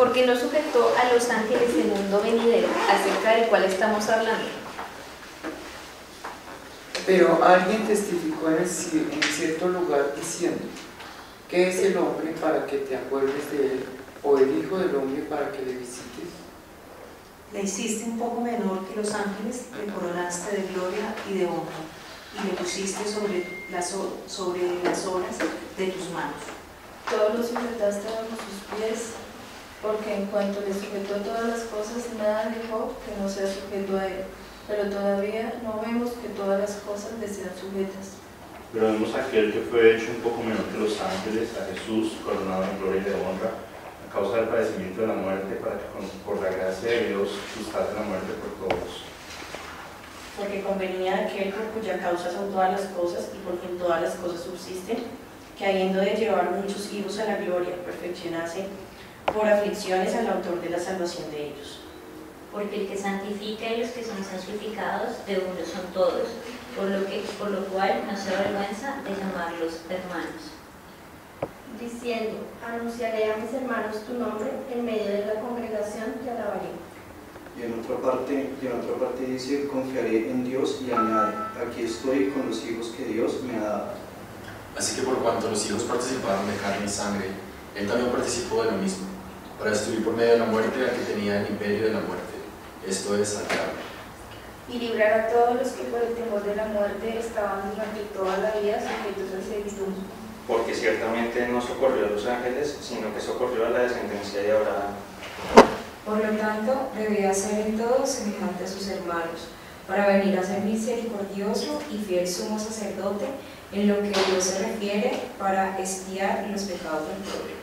porque no sujetó a los ángeles del mundo venidero, acerca del cual estamos hablando. Pero alguien testificó en cierto lugar diciendo: ¿qué es el hombre para que te acuerdes de él? ¿O el hijo del hombre para que le visites? Le hiciste un poco menor que los ángeles, le coronaste de gloria y de honra, y le pusiste sobre las obras de tus manos. Todo lo sujetaste bajo sus pies, porque en cuanto le sujetó todas las cosas, nada dejó que no sea sujeto a él. Pero todavía no vemos que todas las cosas le sean sujetas. Pero vemos a aquel que fue hecho un poco menor que los ángeles, a Jesús, coronado en gloria y de honra, a causa del padecimiento de la muerte, para que por la gracia de Dios sustase la muerte por todos. Porque convenía aquel por cuya causa son todas las cosas y por quien todas las cosas subsisten, que habiendo de llevar muchos hijos a la gloria, perfeccionase por aflicciones al autor de la salvación de ellos. Porque el que santifica y los que son santificados de uno son todos, por lo cual no se avergüenza de llamarlos hermanos. Diciendo: anunciaré a mis hermanos tu nombre, en medio de la congregación te alabaré. Y en otra parte dice: confiaré en Dios, y añade: aquí estoy con los hijos que Dios me ha dado. Así que por cuanto los hijos participaron de carne y sangre, él también participó de lo mismo, para destruir por medio de la muerte al que tenía el imperio de la muerte, esto es, al diablo. Y librar a todos los que por el temor de la muerte estaban durante toda la vida sujetos a servidumbre. Porque ciertamente no socorrió a los ángeles, sino que socorrió a la descendencia de Abraham. Por lo tanto, debía ser en todo semejante a sus hermanos, para venir a ser misericordioso y fiel sumo sacerdote en lo que Dios se refiere, para expiar los pecados del pueblo.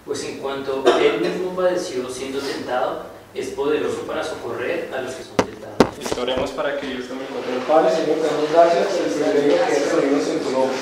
Pues en cuanto él mismo padeció siendo tentado, es poderoso para socorrer a los que son tentados. Oremos para que Dios tome el control. Padre, Señor, te damos gracias por el privilegio que es reunirnos en tu nombre.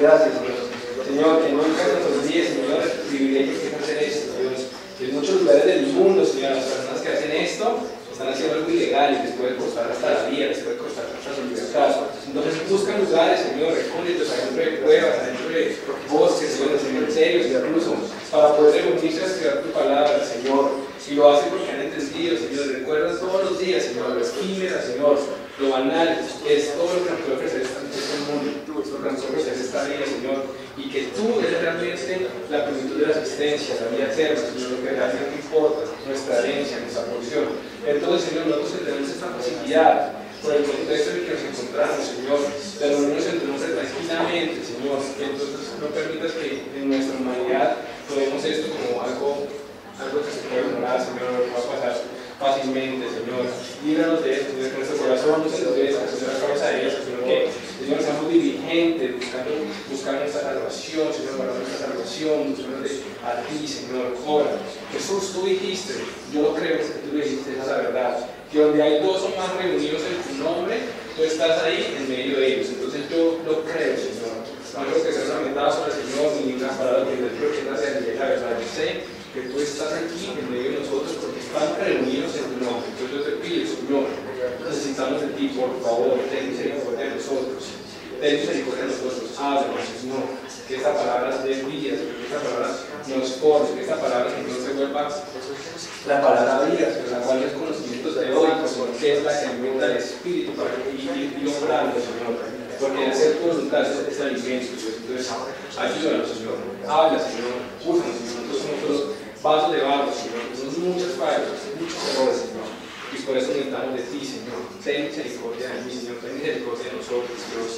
Gracias, Señor. Señor, que nunca en nuestros días, Señor, el privilegio que es hacer esto, Dios. Que en muchos lugares del mundo, Señor, las personas que hacen esto están haciendo algo ilegal y les puede costar hasta la vida, les puede costar hasta su libertad. Entonces buscan lugares, Señor, recónditos, adentro de cuevas, adentro de bosques, Señor, de cementerios, incluso, para poder reunirse a estudiar tu palabra, Señor. Y lo hace porque han entendido, Señor. Recuerdas todos los días, Señor, lo efímera, Señor, lo banal, que es todo lo que nos puede ofrecer este mundo, lo que nos puede ofrecer esta vida, Señor. Y que tú eres realmente la plenitud de la existencia, la vida eterna, Señor, lo que realmente importa, nuestra herencia, nuestra porción. Entonces, Señor, nosotros tenemos esta facilidad, por el contexto en el que nos encontramos, Señor, de reunirnos entre nosotros tranquilamente, Señor. Entonces, no permitas que en nuestra humanidad tomemos esto como algo que se puede ignorar, Señor, que va a pasar fácilmente, Señor. Líbranos de esto, Señor, que nuestro corazón no se endurezca, Señor, a causa de eso, sino que, Señor, seamos diligentes, buscando nuestra salvación, Señor, para nuestra salvación, buscándote a ti, Señor. Ora. Jesús, tú dijiste, yo lo creo que tú lo dijiste, esa es la verdad, que donde hay dos o más reunidos en tu nombre, tú estás ahí en medio de ellos. Entonces yo lo creo, Señor. No creo que sea una metáfora, Señor, ni una palabra que yo creo que esa sea la verdad. Yo sé que tú estás aquí en medio de nosotros porque están reunidos en tu nombre. Entonces yo te pido, Señor, necesitamos de ti, por favor, ten misericordia de nosotros. Ten misericordia de nosotros. Háblanos, Señor. Que esta palabra dé vida, que esta palabra nos forme, que esta palabra no se vuelva la palabra vida, la cual es conocimiento teórico, porque es la que alimenta el espíritu para ir logrando, Señor. Porque hacer tu voluntad es alimento, Dios. Entonces, ayúdanos, Señor. Habla, Señor. Úsanos, Señor. Nosotros somos los vasos de barro, Señor. Tenemos muchas fallas, muchos errores, Señor. Y por eso necesitamos de ti, Señor. Ten misericordia de mí, Señor. Ten misericordia de nosotros, Dios.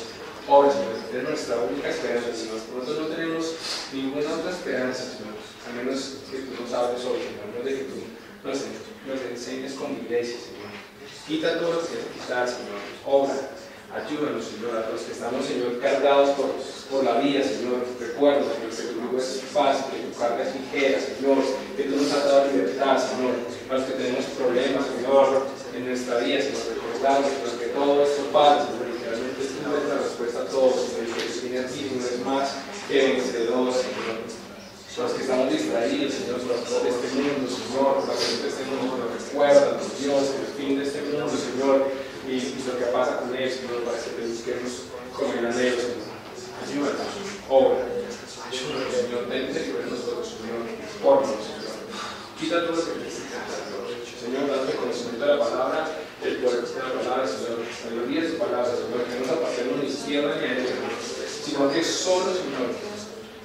Obra, Señor. Es nuestra única esperanza, Señor. Nosotros no tenemos ninguna otra esperanza, Señor. A menos que tú nos hables hoy, Señor. No de que tú nos enseñes con iglesia, Señor. Quita todo lo que quieras quitar, Señor. Obra. Ayúdanos, Señor, a los que estamos, Señor, cargados por la vida, Señor. Recuerda, Señor, que tu yugo es fácil, que tu carga es ligera, Señor, que tú nos has dado libertad, Señor. A los que tenemos problemas, Señor, en nuestra vida, Señor, recordamos, Señor, que todo esto pasa, Señor, literalmente tú eres la respuesta a todo, Señor, y que tú tienes aquí, no es más que vencedor, Señor. Los que estamos distraídos, Señor, por este mundo, Señor, por la gente de este mundo, recuerda, Dios, el fin de este mundo, Señor. Y lo que pasa con ellos, Señor, para que te busquemos como graneros, Señor. Ayúdanos, obra. Ayúdanos, Señor, ten misericordia de nosotros, Señor. Órdenos, Señor. Quita todo lo que necesitas, Señor, dame conocimiento de la palabra, el poder de la palabra, Señor, sabiduría de su palabra, Señor, que no nos apartemos ni izquierda ni derecha, sino que solo, Señor,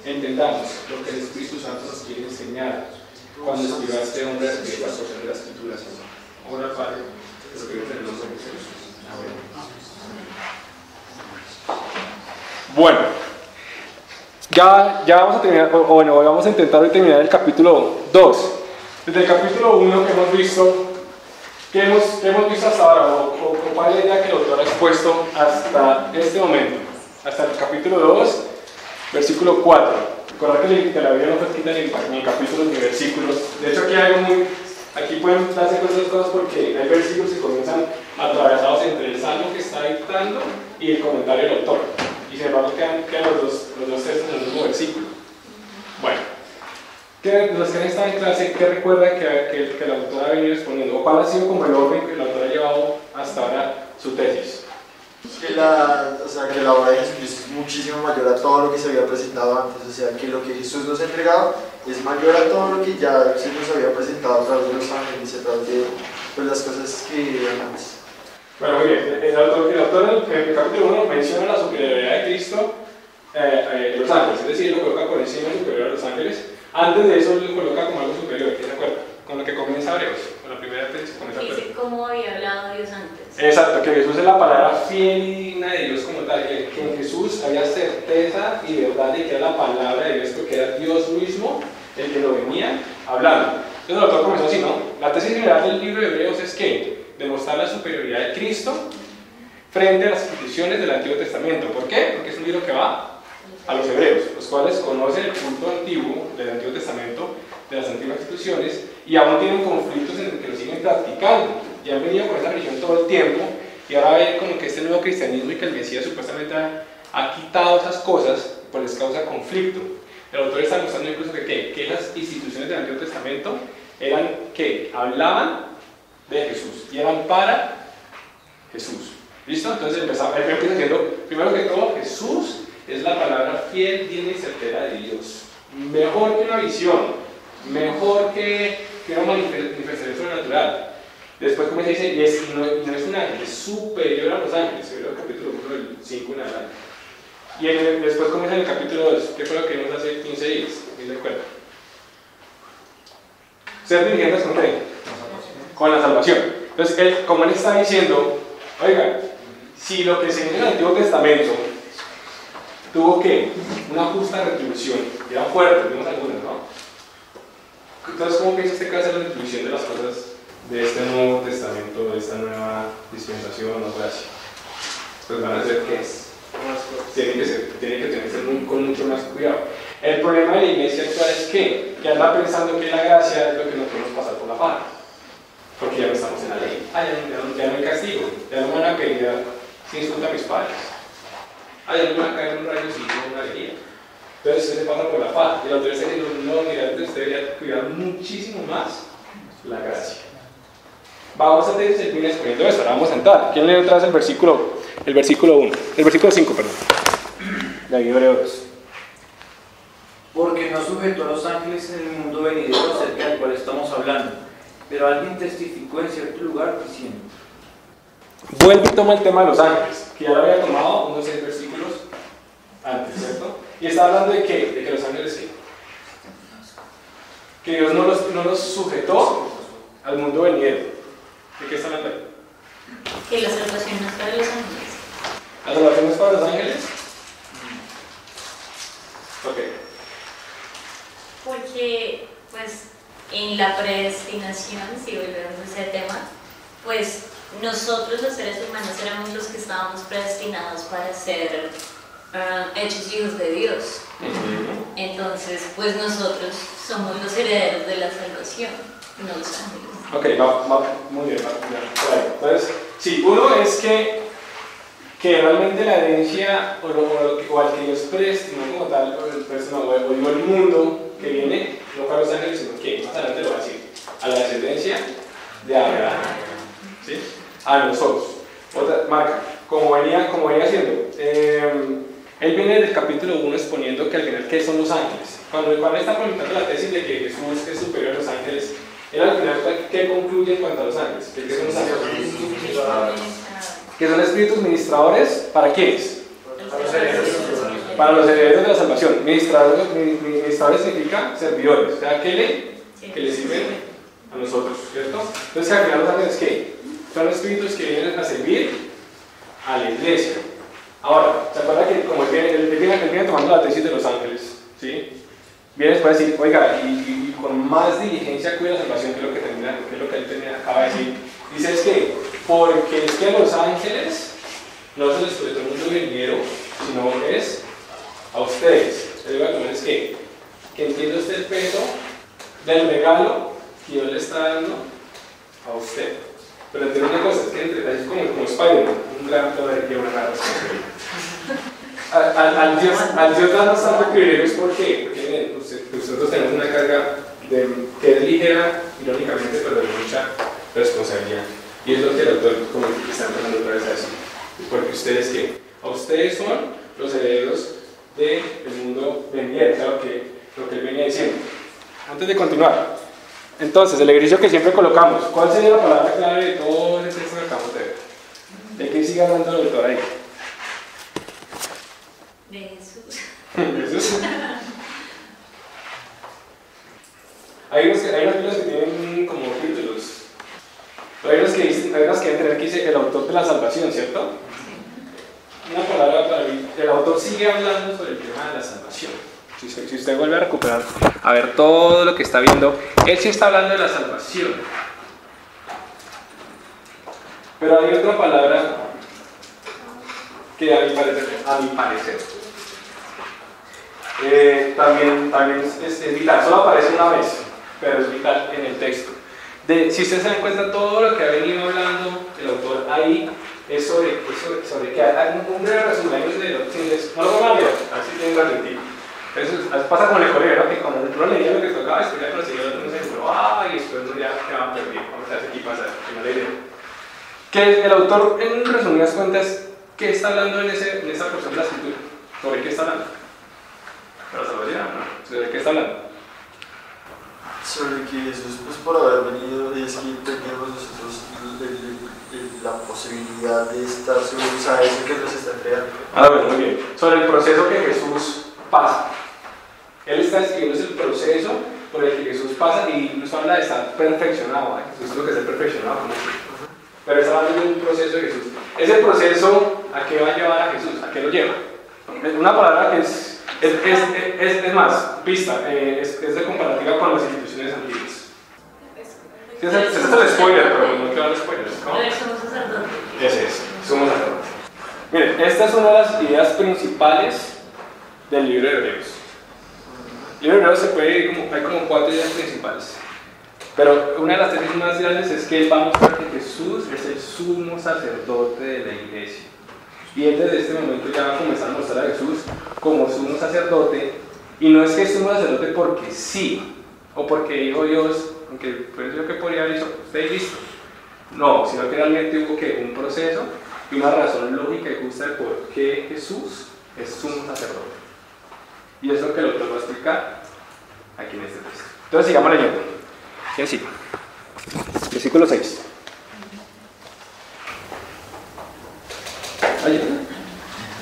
entendamos lo que el Espíritu Santo nos quiere enseñar cuando escribiste hombre de la porción de la Escritura, Señor. Ahora, Padre, te lo pido en el nombre de Jesús. Amén. Bueno, ya vamos a terminar, o bueno, vamos a intentar hoy terminar el capítulo 2. Desde el capítulo 1 que hemos visto, ¿qué hemos visto hasta ahora? ¿O cuál es la idea que el autor ha expuesto hasta este momento? Hasta el capítulo 2, versículo 4. Recordad que la Biblia no fue escrita ni en capítulos ni versículos. De hecho, aquí pueden darse cuenta cosas porque hay versículos que comienzan atravesados entre el salmo que está dictando y el comentario del autor. Y sin embargo quedan los dos textos en el mismo versículo. Bueno, los que han estado en clase, ¿qué recuerdan que el autor ha venido exponiendo? ¿O cuál ha sido como el orden que el autor ha llevado hasta ahora su tesis? Que la obra de Jesucristo es muchísimo mayor a todo lo que se había presentado antes, o sea, que lo que Jesús nos ha entregado es mayor a todo lo que ya se nos había presentado a través de los ángeles, a través de las cosas que eran antes. Bueno, muy bien, el autor en el capítulo 1 menciona la superioridad de Cristo de los ángeles, es decir, lo coloca por encima de superior a los ángeles. Antes de eso lo coloca como algo superior, ¿quién se acuerda? Con lo que comienza Hebreos, con la primera tesis, con esa dice cómo había hablado Dios antes. Exacto, que Jesús es la palabra fiel y digna de Dios como tal, que en Jesús había certeza y verdad de que era la palabra de Dios, porque era Dios mismo el que lo venía hablando. Entonces el autor comenzó así, ¿no? La tesis general del libro de Hebreos es que demostrar la superioridad de Cristo frente a las instituciones del Antiguo Testamento. ¿Por qué? Porque es un libro que va a los hebreos, los cuales conocen el culto antiguo del Antiguo Testamento, de las antiguas instituciones, y aún tienen conflictos en el que lo siguen practicando, y han venido con esa religión todo el tiempo, y ahora ven como que este nuevo cristianismo y que el Mesías supuestamente ha quitado esas cosas, pues les causa conflicto. El autor está mostrando incluso que las instituciones del Antiguo Testamento eran que hablaban de Jesús, y eran para Jesús. ¿Listo? Entonces él empieza diciendo, primero que todo, Jesús es la palabra fiel, digna y certera de Dios. Mejor que una visión, mejor que una manifestación sobrenatural. Después comienza y dice, y no es un ángel, es superior a los ángeles. Ve el capítulo 1 del 5 en adelante. Y después comienza en el capítulo 2, que fue lo que vimos hace 15 días. ¿Sí se acuerdan? Ser diligentes con qué? Con la salvación. Entonces, como él está diciendo, oiga, si lo que se dice en el Antiguo Testamento tuvo que una justa retribución, y eran fuertes, vimos algunas, ¿no? Entonces, ¿cómo piensa usted que va a ser la retribución de las cosas de este Nuevo Testamento, de esta nueva dispensación o gracia? Pues van a ser ¿qué? Tienen que tenerse con mucho más cuidado. El problema de la iglesia actual es que anda pensando que la gracia es lo que nos podemos pasar por la paz, porque ya no estamos en la ley. Ya no hay castigo, ya no me van a pedir si insulto a mis padres. Ya no me van a caer un rayo si digo una alegría. Entonces usted se pasa por la paz. Y la autoridad está diciendo, no, mira, usted debería cuidar muchísimo más la gracia. Vamos a terminar exponiendo eso, ahora vamos a entrar. ¿Quién lee otra vez el versículo 1? El versículo 5, perdón. De Hebreos. Porque no sujetó a los ángeles en el mundo venidero acerca del cual estamos hablando. Pero alguien testificó en cierto lugar diciendo. Vuelve y toma el tema de los ángeles, que ya lo había tomado unos 6 versículos antes, ¿cierto? Y está hablando de qué? De que los ángeles sí. Que Dios no los sujetó al mundo venidero. ¿De qué está hablando ahí? Que la salvación no es para los ángeles. ¿La salvación no es para los ángeles? Ok. Porque, pues, en la predestinación, si volvemos a ese tema, pues nosotros los seres humanos éramos los que estábamos predestinados para ser hechos hijos de Dios. Entonces, pues nosotros somos los herederos de la salvación, no los ángeles. Ok, muy bien, entonces, sí, uno es que realmente la herencia o al que Dios predestinó como tal, o el mundo que viene, no para los ángeles, sino que más adelante lo va a decir, a la descendencia de Abraham, ¿sí? A nosotros. Otra marca, como venía haciendo, él viene desde el capítulo 1 exponiendo que al final, ¿qué son los ángeles? Cuando está comentando la tesis de que Jesús es superior a los ángeles, ¿qué concluye en cuanto a los ángeles? ¿Qué son los ángeles? Que son espíritus ministradores, ¿para quiénes? Para los herederos de la salvación. Ministradores significa servidores, o sea, que le sirven a nosotros, ¿cierto? Entonces, al final los ángeles, ¿qué? Son espíritus que vienen a servir a la iglesia. Ahora, ¿se acuerda que como él viene tomando la tesis de los ángeles? ¿Sí? Viene después a decir, oiga, y con más diligencia cuida la salvación, que es lo que él acaba de decir. Dice es que, porque es que a los ángeles no se les prestó un mundo venidero, sino es a ustedes. El argumento es que entienda usted el peso del regalo que Dios le está dando a usted. Pero entiende una cosa, es que es como Spider-Man, un gran poder y una gran responsabilidad. Al Dios darnos tanto privilegios, ¿por qué? Porque miren, nosotros tenemos una carga que es ligera, irónicamente, pero de mucha responsabilidad. Y es lo que el autor como que está empezando otra vez a decir. Porque ustedes, ¿qué? A ustedes son los herederos del mundo venidero, claro lo que él venía diciendo. Antes de continuar, entonces, el ejercicio que siempre colocamos, ¿cuál sería la palabra clave de todo ese texto que acabamos de ver? ¿De qué sigue hablando el autor ahí? De Jesús. Jesús. Hay unas Biblias que tienen como títulos. Pero hay unas que deben tener que dice el autor de la salvación, ¿cierto? Sí. Una palabra para mí. El autor sigue hablando sobre el tema de la salvación. Si usted vuelve a recuperar, a ver todo lo que está viendo, él sí está hablando de la salvación. Pero hay otra palabra que a mi parecer también es vital. Solo aparece una vez, pero es vital en el texto. Si ustedes se dan cuenta, todo lo que ha venido hablando el autor ahí es sobre que hay un breve resumen de los fines. No lo pongan a leer, así tienen un ratito. Eso pasa con el colegio, ¿no? Que cuando uno leía lo que tocaba, después ya conseguía el otro, no se pero y después uno ya quedaba perdido. Vamos a ver aquí pasa, que no le idea. Que el autor, en resumidas cuentas, ¿qué está hablando en esa porción de la escritura? ¿Sobre qué está hablando? ¿Para la salvación? No. ¿Sobre qué está hablando? Sobre que Jesús, pues por haber venido, es que tenemos nosotros la posibilidad de estar seguros a eso que nos está creando. Bueno, muy bien. Sobre el proceso que Jesús pasa. Él está escribiendo el proceso por el que Jesús pasa y incluso habla de estar perfeccionado. Jesús es lo que es el perfeccionado. Pero está hablando de un proceso de Jesús. Ese proceso, ¿a qué va a llevar a Jesús? ¿A qué lo lleva? Una palabra que es más, pista, es de comparativa con las instituciones antiguas. Ese es el spoiler, pero no quiero dar spoilers. A ver, somos sacerdotes. Ese es, somos sacerdotes. Miren, esta es una de las ideas principales del libro de Hebreos. El libro de Hebreos se puede ir hay como 4 ideas principales. Pero una de las tesis más grandes es que él va a mostrar que Jesús es el sumo sacerdote de la iglesia. Y él desde este momento ya va a comenzar a mostrar a Jesús como sumo sacerdote. Y no es que es sumo sacerdote porque sí, o porque dijo Dios, aunque pues yo que podría haber dicho, usted listo. No, sino que realmente hubo un proceso y una razón lógica y justa de por qué Jesús es sumo sacerdote. Y es lo que el autor va a explicar aquí en este texto. Entonces sigamos leyendo. ¿Quién sigue? Versículo 6.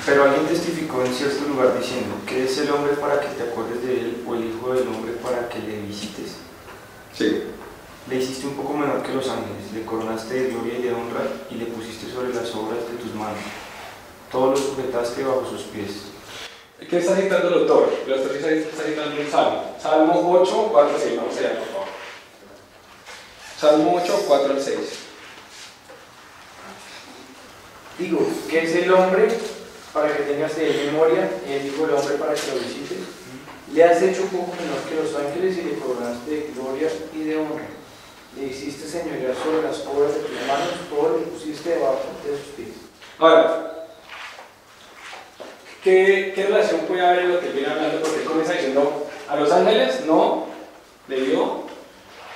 Pero alguien testificó en cierto lugar diciendo, ¿qué es el hombre para que te acuerdes de él o el hijo del hombre para que le visites? Sí. Le hiciste un poco menor que los ángeles, le coronaste de gloria y de honra y le pusiste sobre las obras de tus manos. Todo lo sujetaste bajo sus pies. ¿Qué está citando el autor? El autor está citando un salmo. Salmo 8, 4 al 6. Vamos allá, por favor. Salmo 8, 4 al 6. Digo, ¿qué es el hombre para que tengas de él memoria y el hijo del hombre para que lo visites? Le has hecho un poco menor que los ángeles y le coronaste de gloria y de honra. Le hiciste señorear sobre las obras de tus manos, todo lo pusiste debajo de sus pies. Ahora, ¿qué relación puede haber en lo que él viene hablando? Porque él comienza diciendo, a los ángeles no le dio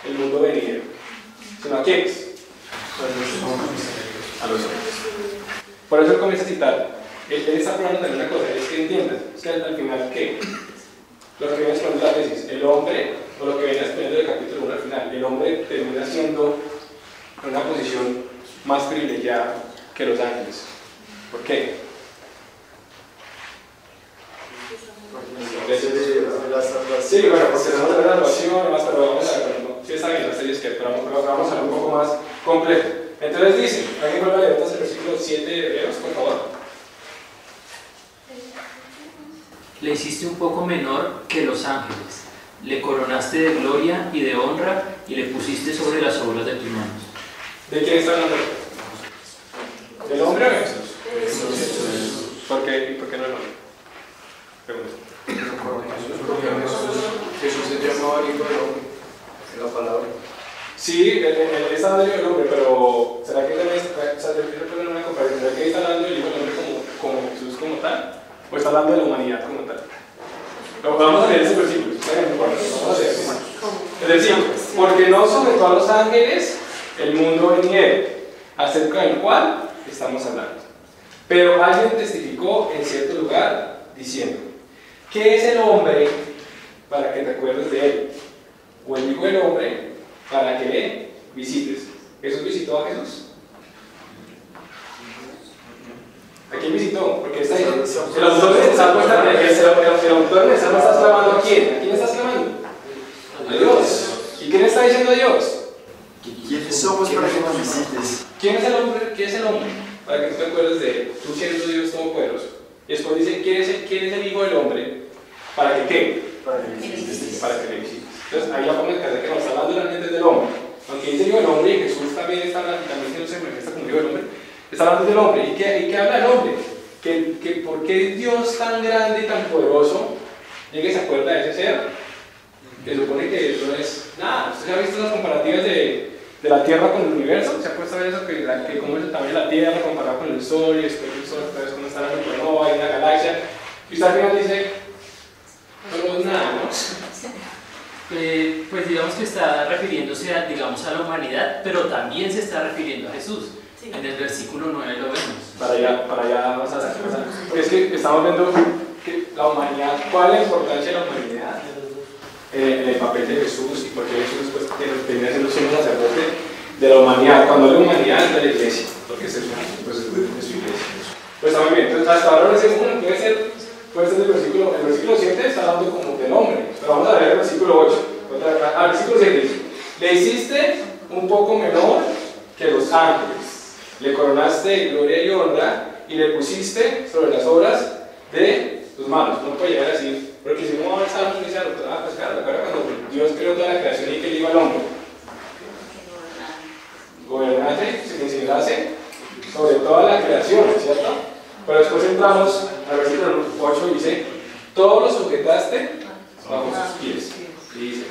el mundo venidero, sino a quiénes? A los hombres. Por eso él comienza a citar. Él está probando también una cosa, es que entiendas, es que al final, ¿qué? Lo que viene exponiendo la tesis, el hombre, o lo que viene exponiendo del capítulo 1 al final, final el hombre termina siendo en una posición más privilegiada que los ángeles. ¿Por qué? Sí, bueno, porque tenemos la graduación, más pero vamos a ver, sí está bien, pero vamos a ver un poco más complejo. Entonces dice, ¿alguien vuelve a leer el versículo 7 de Hebreos, por favor? Le hiciste un poco menor que los ángeles, le coronaste de gloria y de honra y le pusiste sobre las obras de tus manos. ¿De quién está hablando? ¿Del hombre o de Jesús? ¿Por qué no el hombre? Pregunta. Jesús se llamaba hijo del hombre, en la palabra. Sí, él está hablando del hombre, pero ¿será que también una comparación? ¿Será que está hablando del hijo del hombre como Jesús como tal? ¿O está hablando de la humanidad como tal? Pero vamos a leer ese versículo, vamos a leer ese. Es decir, porque no sometió a los ángeles el mundo venidero, acerca del cual estamos hablando. Pero alguien testificó en cierto lugar diciendo: ¿qué es el hombre para que te acuerdes de él? O el hijo del hombre para que le visites. ¿Jesús visitó a Jesús? ¿A quién visitó? Porque está ahí. El autor del Salmo está clamando ¿a quién? ¿A quién estás clamando? A Dios. ¿Y quién está diciendo a Dios? ¿Quiénes somos para que nos visites? ¿Quién es el hombre? ¿Quién es el hombre? Para que tú te acuerdes de él, tú siendo Dios Todopoderoso. Y después dice, ¿quién es el hijo del hombre? ¿Para que qué? Para que le visites. Entonces ahí ya podemos entender que nos está hablando realmente del hombre. Aunque dice hijo del hombre, y Jesús también está hablando, también se manifiesta como hijo del hombre, está hablando del hombre. ¿Y qué habla del hombre? Que por qué Dios tan grande y tan poderoso llega y se acuerda de ese ser, que supone que eso es nada. ¿Usted ha visto las comparativas de la Tierra con el universo? ¿Se ha puesto a ver eso? Que cómo es el tamaño de la Tierra comparado con el Sol, y después el Sol, entonces cómo está la supernova, hay una galaxia, y usted al final dice, no es nada, ¿no? Pues digamos que está refiriéndose a la humanidad, pero también se está refiriendo a Jesús. Sí. En el versículo 9 lo vemos. Para allá vas a ver. Porque es que estamos viendo que la humanidad, ¿cuál es la importancia de la humanidad? En el papel de Jesús, y porque Jesús después termina siendo sumo sacerdote de la humanidad. Cuando habla de humanidad es de la iglesia, porque es pues, de su iglesia. Pues está muy bien. Entonces hasta ahora puede ser el versículo 7 está hablando como del hombre, pero vamos a ver el versículo 8. El versículo 7 dice: le hiciste un poco menor que los ángeles, le coronaste de gloria y honra y le pusiste sobre las obras de tus manos. No puede llegar así, porque si no va a avanzar, pues claro, cuando Dios creó toda la creación y que le dijo al hombre: gobernase, se considerase sobre toda la creación, ¿cierto? Pero después entramos al versículo 8 y dice: todo lo sujetaste bajo sus pies. Y dice: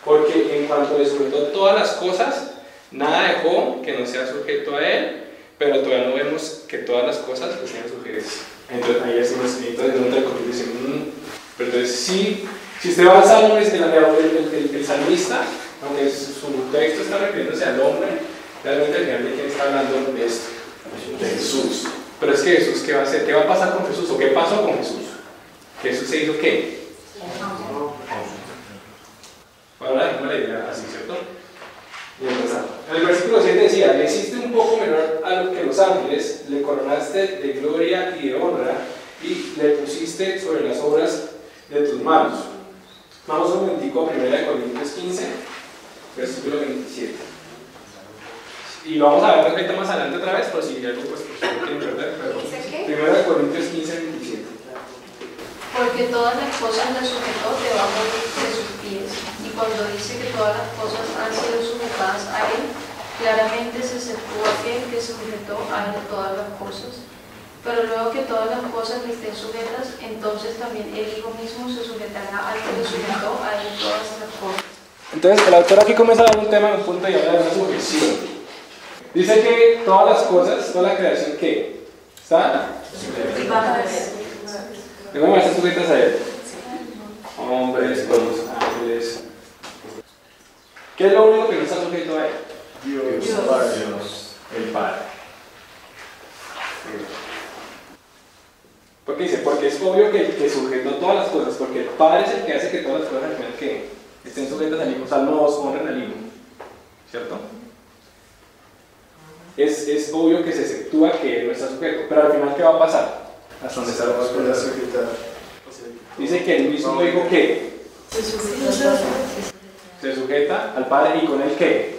porque en cuanto le sujetó todas las cosas, nada dejó que no sea sujeto a él, pero todavía no vemos que todas las cosas le sean sujetas. Entonces ahí decimos, entonces en otra cosa dice, pero entonces si usted va al Salmo, el salmista, aunque su texto está refiriéndose al hombre, realmente al final de quién está hablando de esto, de Jesús. Pero es que Jesús, ¿qué va a hacer? ¿Qué va a pasar con Jesús? ¿O qué pasó con Jesús? ¿Jesús se hizo qué? Ahora dejemos la idea así, ¿cierto? Y empezamos. En el versículo 7 decía: le hiciste un poco menor a lo que los ángeles, le coronaste de gloria y de honra, y le pusiste sobre las obras de tus manos. Vamos un momentico a 1 Corintios 15, versículo 27. Y lo vamos a ver ahorita más adelante otra vez, por si algo pues no quieren perder. Pero 1 Corintios 15, 27. Porque todas las cosas las sujetó debajo de sus pies. Y cuando dice que todas las cosas han sido sujetadas a él, claramente se aceptó aquel que sujetó a él todas las cosas. Pero luego que todas las cosas le estén sujetas, entonces también el Hijo mismo se sujetará al que le sujetó a él todas las cosas. Entonces el autor aquí comienza a dar un tema en un punto y habla de una sujeción. Dice que todas las cosas, toda la creación, ¿qué? ¿Está? ¿De cómo están sujetas a él? Hombres, los ángeles. ¿Qué es lo único que no está sujeto a él? Dios. El Padre. Porque dice, porque es obvio que el que sujetó todas las cosas, porque el Padre es el que hace que todas las cosas al final que estén sujetas al Hijo. Salmo 2, honren al Hijo. ¿cierto? Es obvio que se exceptúa que él no está sujeto, pero al final, ¿qué va a pasar? Hasta donde está la sujetar. Dice que él mismo dijo que se sujeta al Padre y con él ¿qué?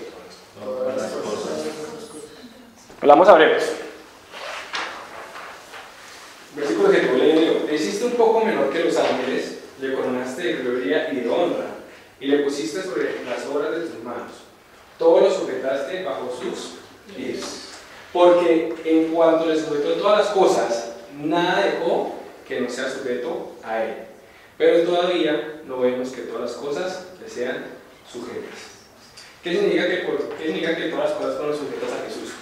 Todas las cosas. Hablamos a breves. Versículo 7, voy leyendo yo. Le hiciste un poco menor que los ángeles, le coronaste de gloria y de honra, y le pusiste sobre las obras de tus manos. Todo lo sujetaste bajo sus pies. Porque en cuanto le sujetó todas las cosas, nada dejó que no sea sujeto a él. Pero todavía no vemos que todas las cosas le sean sujetas. ¿Qué significa que todas las cosas fueron sujetas a Jesús?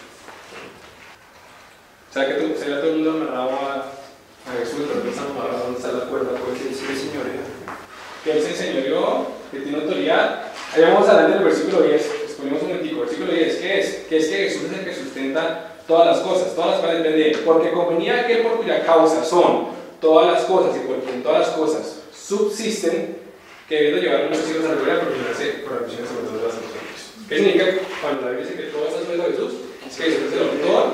O sea, que todo el mundo amarrado a Jesús, pero no están amarrados donde está la cuerda, porque Él se señoreó. Que Él se señoreó, que tiene autoridad. Ahí vamos a hablar del versículo 10, exponemos un momentico. Versículo 10, ¿qué es? Que es que Jesús es el que sustenta todas las cosas, todas las cuales dependen de Él. Porque convenía aquel por cuya causa son todas las cosas y por quien todas las cosas subsisten, que debiendo llevar a muchos hijos a la gloria, proclamarse por la visión sobre todas las cosas. ¿Qué significa cuando la Biblia dice que todo está sujeto a Jesús? Es que Jesús es el autor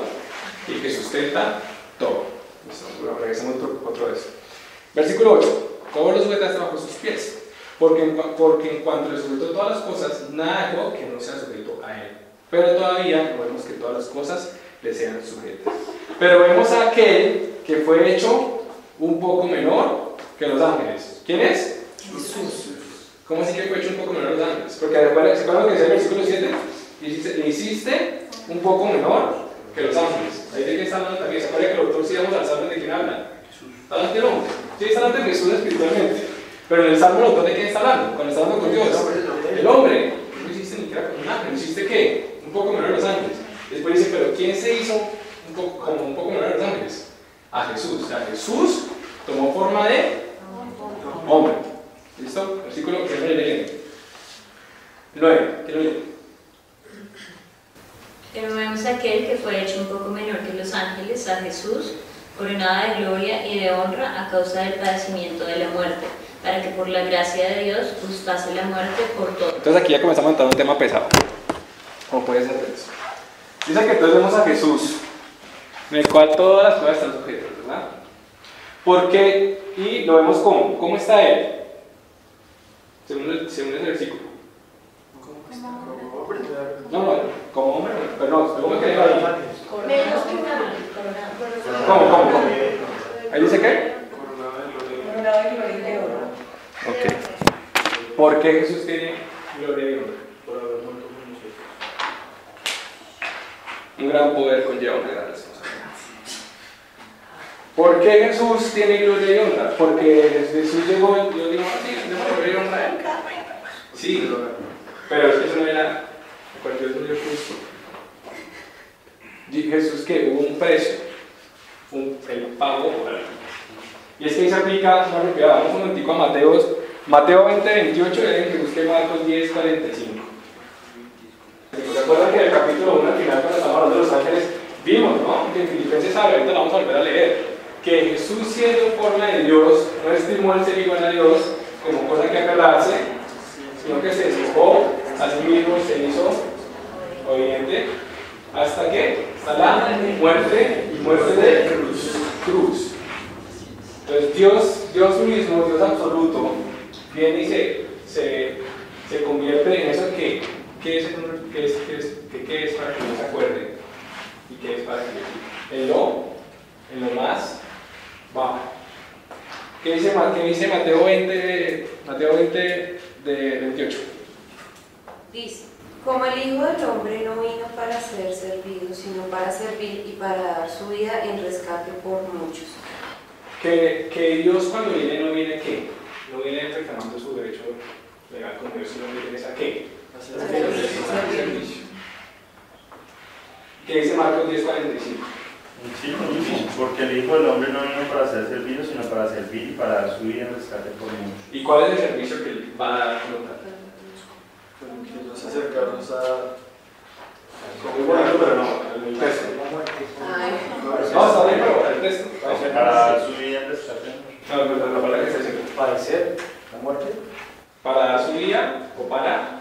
y que sustenta todo. Bueno, regresamos otra vez. Versículo 8. Todos los sujetaste bajo sus pies, porque en cuanto le sujetó todas las cosas, nada dejó que no sea sujeto a él. Pero todavía no vemos que todas las cosas le sean sujetas. Pero vemos a aquel que fue hecho un poco menor que los ángeles. ¿Quién es? Jesús. ¿Cómo así que fue hecho un poco menor que los ángeles? Porque ¿se acuerdan lo que dice el versículo 7? Le hiciste un poco menor que los ángeles. Ahí de quién está hablando también. ¿Se acuerdan que los otros íbamos al salmo de quién habla? ¿Está hablando del hombre? Sí, está hablando de Jesús espiritualmente. Pero en el salmo el autor de quién está hablando? Cuando está hablando con Dios. El hombre. No hiciste ni siquiera como un ángel. ¿Hiciste qué? Un poco menor que los ángeles. Después dice, pero ¿quién se hizo como un poco menor que los ángeles? A Jesús. O sea, Jesús tomó forma de hombre. ¿Listo? Versículo que me leen. 9. ¿Qué lo leen? Pero vemos a aquel que fue hecho un poco menor que los ángeles, a Jesús, coronado de gloria y de honra a causa del padecimiento de la muerte, para que por la gracia de Dios gustase la muerte por todo. Entonces aquí ya comenzamos a entrar en un tema pesado. ¿Cómo puede ser eso? Dice que entonces vemos a Jesús, en el cual todas las cosas están sujetas, ¿verdad? Porque, y lo vemos ¿cómo está Él? Según el versículo. No, como hombre, pero no, ¿cómo es que le va ahí? ¿Cómo? ¿Ahí dice qué? Coronado de gloria y de honra. Ok. ¿Por qué Jesús tiene gloria y honra? Por haber muerto por nosotros. Un gran poder conlleva una gran responsabilidad. ¿Por qué Jesús tiene gloria y honra? Porque Jesús llegó, yo digo, sí, tenemos gloria y honra a Él. Sí, pero es que eso no era cuando Dios murió justo. Jesús que hubo un precio, el pago por algo. Y es que ahí se aplica una propiedad. Vamos un momentico a Mateo 20:28 y alguien que busque Marcos 10:45. ¿Se acuerdan que en el capítulo 1 al final cuando estamos hablando de los ángeles vimos, ¿no? Que en Filipenses habla, ahorita lo vamos a volver a leer, que Jesús siendo forma de Dios no estimó el ser igual a Dios como cosa que aferrarse, sino que se despojó a sí mismo, se hizo obediente hasta la muerte y muerte de cruz. Entonces Dios mismo, Dios absoluto, viene y se convierte en eso que es para que no se acuerde y que es para que en lo más bajo. ¿Qué dice Mateo 20 de 28? Dice, como el Hijo del Hombre no vino para ser servido, sino para servir y para dar su vida en rescate por muchos. Que Dios cuando viene no viene ¿qué? No viene reclamando su derecho legal como Dios, sino viene a ¿qué? A servicio. ¿Qué dice Marcos 10:45? Sí, lo mismo, porque el Hijo del Hombre no vino para ser servido, sino para servir y para dar su vida en rescate por muchos. ¿Y cuál es el servicio que Él va a dar como tal? Que nos acercarnos a... Muy bonito, pero no, el texto. No, está bien, pero el texto. Para dar su vida en rescate. No, pero la palabra que está diciendo. Padecer la muerte. Para dar su vida o para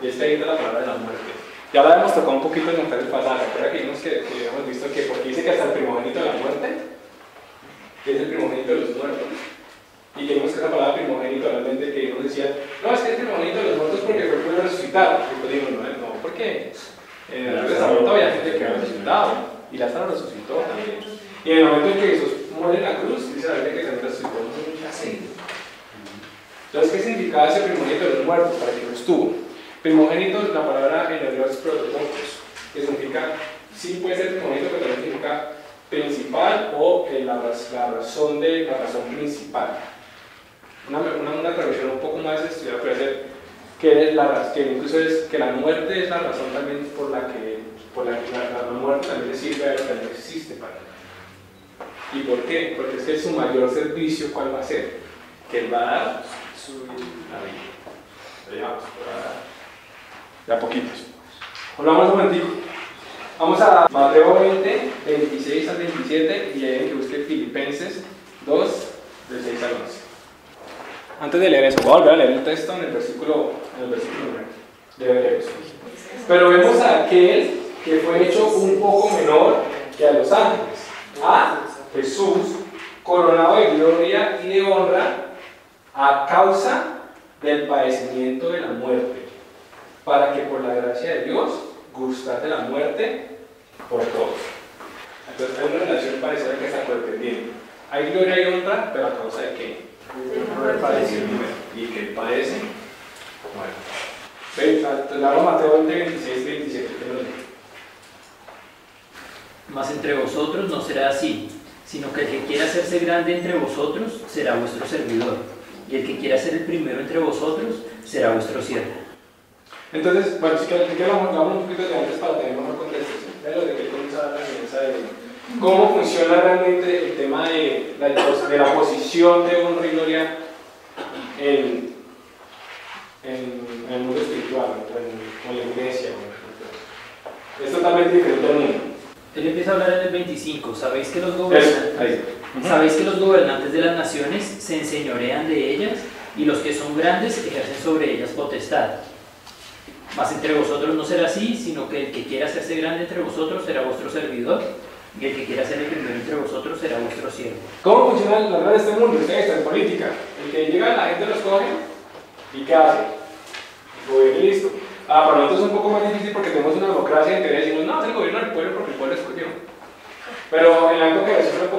Y este evita la palabra de la muerte. Ya la hemos tocado un poquito en el pasado. ¿Recuerda que vimos que hemos visto que porque dice que hasta el primogénito de la muerte, que es el primogénito de los muertos? Y que vimos que esa palabra primogénito realmente que nos decía, no, es que es primogénito de los muertos porque fue el primero resucitado. Y pues digo, no, porque en el Testamento había gente que había resucitado y Lázaro resucitó también. Y en el momento en que Jesús muere en la cruz, dice la Biblia que también resucitó mucha gente. Entonces, ¿qué significaba ese primogénito de los muertos? Para que no estuvo. Primogénito, la palabra en hebreo es prototokos, que significa, sí puede ser primogénito, pero también significa principal o la razón principal. Una traducción un poco más estudiada puede ser que incluso es que la muerte es la razón también por la que la muerte también le sirve a lo que no existe para él. ¿Y por qué? Porque es que su mayor servicio, ¿cuál va a ser? Que él va a dar su vida. De a poquitos. Volvamos un momentico. Vamos a Mateo 20, 26 al 27 y ahí que busque Filipenses 2, del 6 al 11. Antes de leer eso, voy a volver a leer el texto en el versículo 9 de Hebreos. Pero vemos a aquel que fue hecho un poco menor que a los ángeles, a Jesús, coronado de gloria y de honra a causa del padecimiento de la muerte, para que por la gracia de Dios gustase la muerte por todos. Entonces hay una relación parecida que está perdiendo. Hay gloria y honra, pero a causa de qué? Del padecimiento. Y que él padece, bueno. Mateo 20, 26, 27. Mas entre vosotros no será así, sino que el que quiera hacerse grande entre vosotros será vuestro servidor, y el que quiera ser el primero entre vosotros será vuestro siervo. Entonces, bueno, si quieren vamos un poquito de antes para tener mejor contexto. Vean de que comienza la alianza de cómo funciona realmente el tema de la posición de honra y gloria en el mundo espiritual, o en la iglesia. Es totalmente diferente al mundo. Él empieza a hablar en el 25. ¿Sabéis que los gobernantes de las naciones se enseñorean de ellas y los que son grandes ejercen sobre ellas potestad? Mas entre vosotros no será así, sino que el que quiera hacerse grande entre vosotros será vuestro servidor, y el que quiera ser el primero entre vosotros será vuestro siervo. ¿Cómo funciona la verdad de este mundo? Ustedes están en política. El que llega, la gente los coge, ¿y qué hace? Gobierno y listo. Para nosotros es un poco más difícil porque tenemos una democracia de interés y decimos, no, es el gobierno del pueblo porque el pueblo escogió. Pero en la época de Jesús era un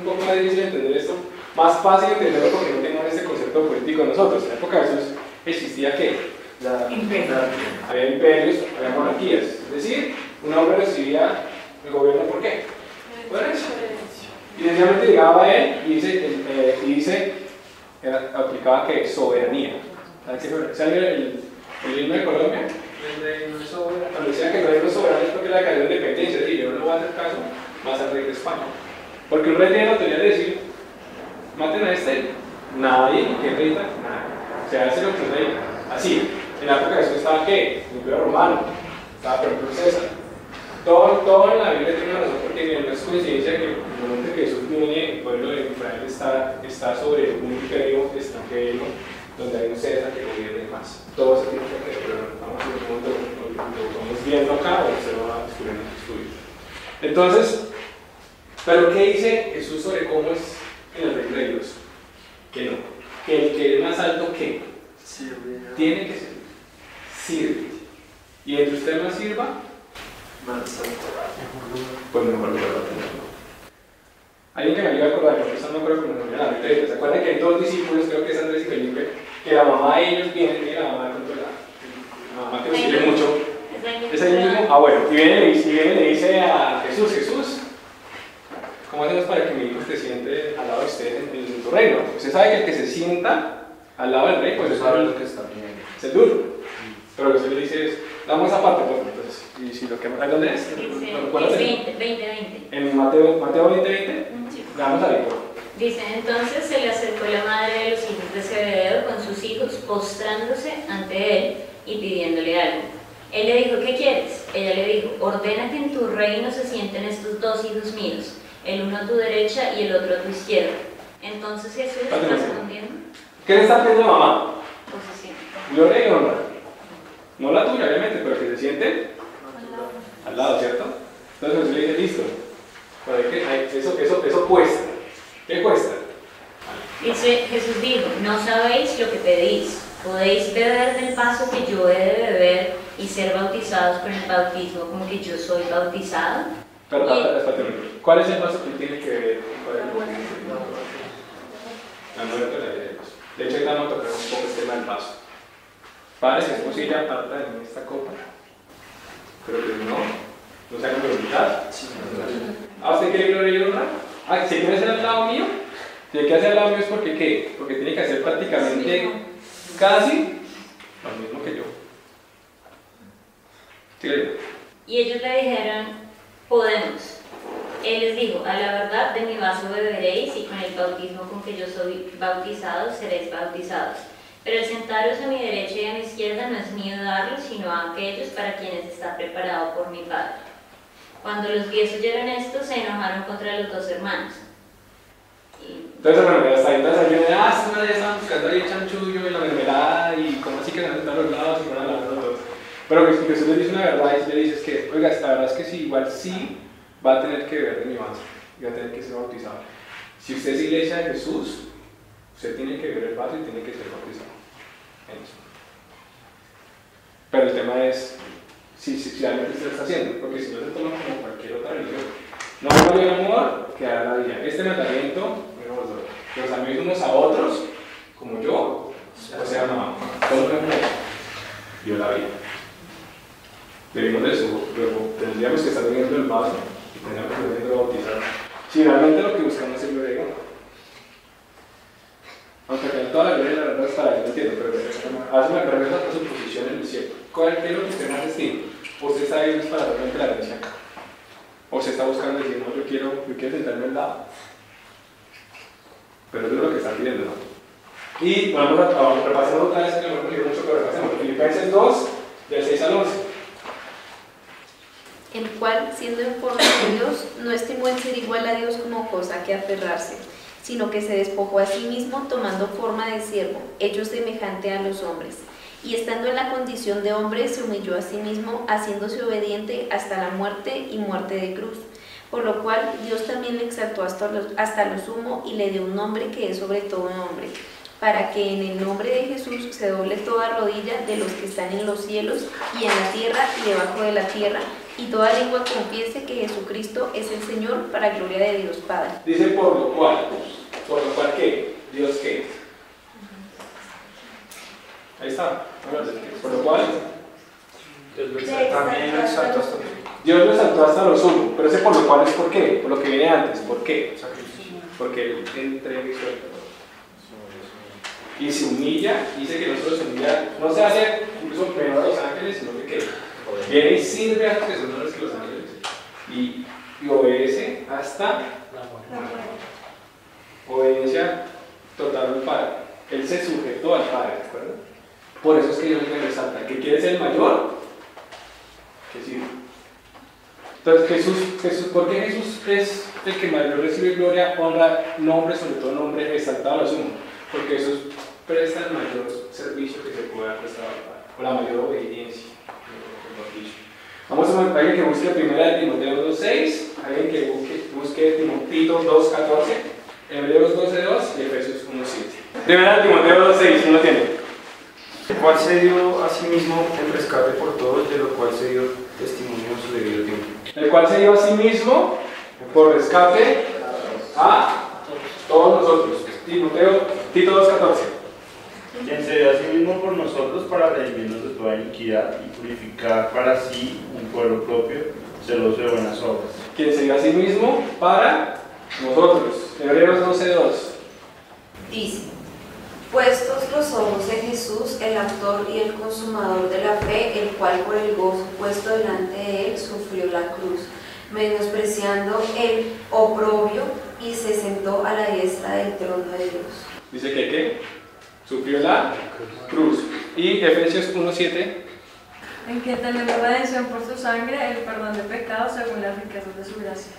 poco más difícil entender esto, más fácil entenderlo porque no teníamos este concepto político nosotros. En la época de Jesús existía ¿qué? Había imperios, había monarquías. Es decir, un hombre recibía el gobierno ¿por qué? Por eso. Y sencillamente llegaba a él y aplicaba ¿qué? Soberanía. ¿Sabes qué soberanía? ¿Saben el himno de Colombia? El reino soberano. Cuando decía que el reino soberano es porque la declaró independencia, es decir, yo no le voy a hacer caso más al rey de España. Porque un rey tiene la autoridad de decir, maten a este, nadie, que rey, nada. O sea, hace lo que el rey. Así, en la época de Jesús estaba ¿qué? El imperio romano, estaba por ejemplo César. Todo en la Biblia tiene una razón porque no es coincidencia que en el momento que Jesús viene, el pueblo de Israel está sobre un imperio extranjero donde hay un César que gobierne más. Todo eso tiene que ver, pero vamos a ver cómo lo vamos viendo acá o se lo va a descubrir en el estudio. Entonces, ¿pero qué dice Jesús sobre cómo es en el reino de Dios? Que no. Que el que es más alto, ¿qué? Tiene que ser. Sirve. Y entre usted más sirva, más alto. Pues mejor lugar va a tenerlo. Alguien que me ayude a acordar, porque eso no creo que me lo la mente. ¿Se acuerdan que hay dos discípulos, creo que es Andrés y Felipe, que la mamá de ellos viene, tiene la mamá de controlar? La mamá que nos sirve mucho. ¿Es ahí mismo? Ah, bueno. Y viene y le dice a Jesús, ¿cómo hacemos para que mi hijo se siente al lado de usted en tu reino? Usted sabe que el que se sienta al lado del rey, pues es lo que está bien. Es el duro. Pero lo que usted le dice es, damos esa parte, pues, entonces, y si lo que ¿dónde es? Dice 20. En Mateo 20:20, damos a Víctor. Dice, entonces se le acercó la madre de los hijos de Zebedeo con sus hijos, postrándose ante él y pidiéndole algo. Él le dijo, ¿qué quieres? Ella le dijo, ordena que en tu reino se sienten estos dos hijos míos, el uno a tu derecha y el otro a tu izquierda. Entonces Jesús respondiendo. ¿Qué le está pidiendo mamá? Posición. Gloria y honra. No la tuya, obviamente, pero que se siente al lado, ¿cierto? Entonces Jesús le dice, listo. Eso cuesta. ¿Qué cuesta? Dice, Jesús dijo, no sabéis lo que pedís. ¿Podéis beber del vaso que yo he de beber y ser bautizados con el bautismo como que yo soy bautizado? Pero, ¿cuál es el vaso que tiene que beber? La muerte de la vida de Dios. De hecho, ahí vamos a tocar un poco el tema del vaso. Padre, si es posible, aparta de mí esta copa. Pero que no se hagan voluntad. ¿Usted quiere gloria y honra? ¿Si quiere ser al lado mío? Si hay que hacer al lado mío es porque ¿qué? Porque tiene que hacer prácticamente casi lo mismo que yo. ¿Sí? Y ellos le dijeron, podemos. Él les dijo, a la verdad de mi vaso beberéis y con el bautismo con que yo soy bautizado seréis bautizados. Pero el sentaros a mi derecha y a mi izquierda no es mío darlo, sino a aquellos para quienes está preparado por mi Padre. Cuando los 10 oyeron esto, se enojaron contra los 2 hermanos. Entonces, bueno, hasta ahí estaban buscando ahí el chanchullo y la mermelada y como así que se han a los lados y van a lavar los dos. Pero que Jesús les dice una verdad y le dice que, oiga, la verdad es que sí, igual sí va a tener que beber de mi vaso y va a tener que ser bautizado. Si usted es iglesia de Jesús, usted tiene que beber el vaso y tiene que ser bautizado. Pero el tema es si realmente se lo está haciendo, porque si no se toma como cualquier otra religión. No vale el amor que hará la vida. Este mandamiento, que los amigos unos a otros, como yo, o sea, no, todo el mundo dio la vida. Debimos de eso, luego tendríamos que estar bebiendo el vaso y tendríamos que estar bebiendo bautizado. Si realmente lo que buscamos es gloria y honra. Aunque tenga toda la gloria, la verdad es para que no entiendo, pero hazme la pregunta por su posición en el cielo. ¿Cuál es lo que usted más estima? ¿Usted está viendo para realmente la herencia acá? ¿O se está buscando decir, no, yo quiero sentarme al lado? Pero eso es lo que está pidiendo, ¿no? Y vamos a repasar otra vez, que no hemos leído mucho, pero repasemos. Filipenses 2, del 6 al 11. El cual, siendo en forma de Dios, no estimó en ser igual a Dios como cosa que aferrarse, sino que se despojó a sí mismo tomando forma de siervo, hecho semejante a los hombres. Y estando en la condición de hombre, se humilló a sí mismo, haciéndose obediente hasta la muerte y muerte de cruz. Por lo cual Dios también le exaltó hasta lo sumo y le dio un nombre que es sobre todo nombre, para que en el nombre de Jesús se doble toda rodilla de los que están en los cielos y en la tierra y debajo de la tierra, y toda lengua confiese que Jesucristo es el Señor, para gloria de Dios Padre. Dice por lo cual ¿qué? ¿Dios qué? Ahí está. Por lo cual Dios lo exaltó hasta lo sumo. Pero ese por lo cual es por qué, por lo que viene antes. ¿Por qué? Porque Él entrega y suelta. Y se humilla, dice que no solo se humilla, no se hace incluso menor a los ángeles, sino que viene y sirve a los que son menores que los ángeles. Y obedece hasta la muerte. Obediencia total al Padre. Él se sujetó al Padre, ¿de acuerdo? Por eso es que Dios le resalta que quiere ser el mayor, que sirve. Entonces, ¿por qué Jesús es el que mayor recibe gloria, honra, nombre, sobre todo nombre, resaltado a lo sumo? Porque Jesús presta el mayor servicio que se pueda prestar al Padre, o la mayor obediencia. Vamos a alguien que busque 1 Timoteo 2:6, alguien que busque Timoteo 2:14, Hebreos 12:2 y Efesios 1:7. 1 Timoteo 2:6, ¿quién lo tiene? El cual se dio a sí mismo el rescate por todos, de lo cual se dio testimonio en su debido tiempo. El cual se dio a sí mismo por rescate a todos nosotros. Tito 2:14. Quien se dio a sí mismo por nosotros para redimirnos de toda iniquidad y purificar para sí un pueblo propio, celoso de buenas obras. Quien se dio a sí mismo para nosotros. Hebreos 12:2. Dice: puestos los ojos en Jesús, el autor y el consumador de la fe, el cual por el gozo puesto delante de él sufrió la cruz, menospreciando el oprobio, y se sentó a la diestra del trono de Dios. Dice que ¿qué? Sufrió la cruz. Y Efesios 1:7. En que tenemos redención por su sangre, el perdón de pecados según las riquezas de su gracia.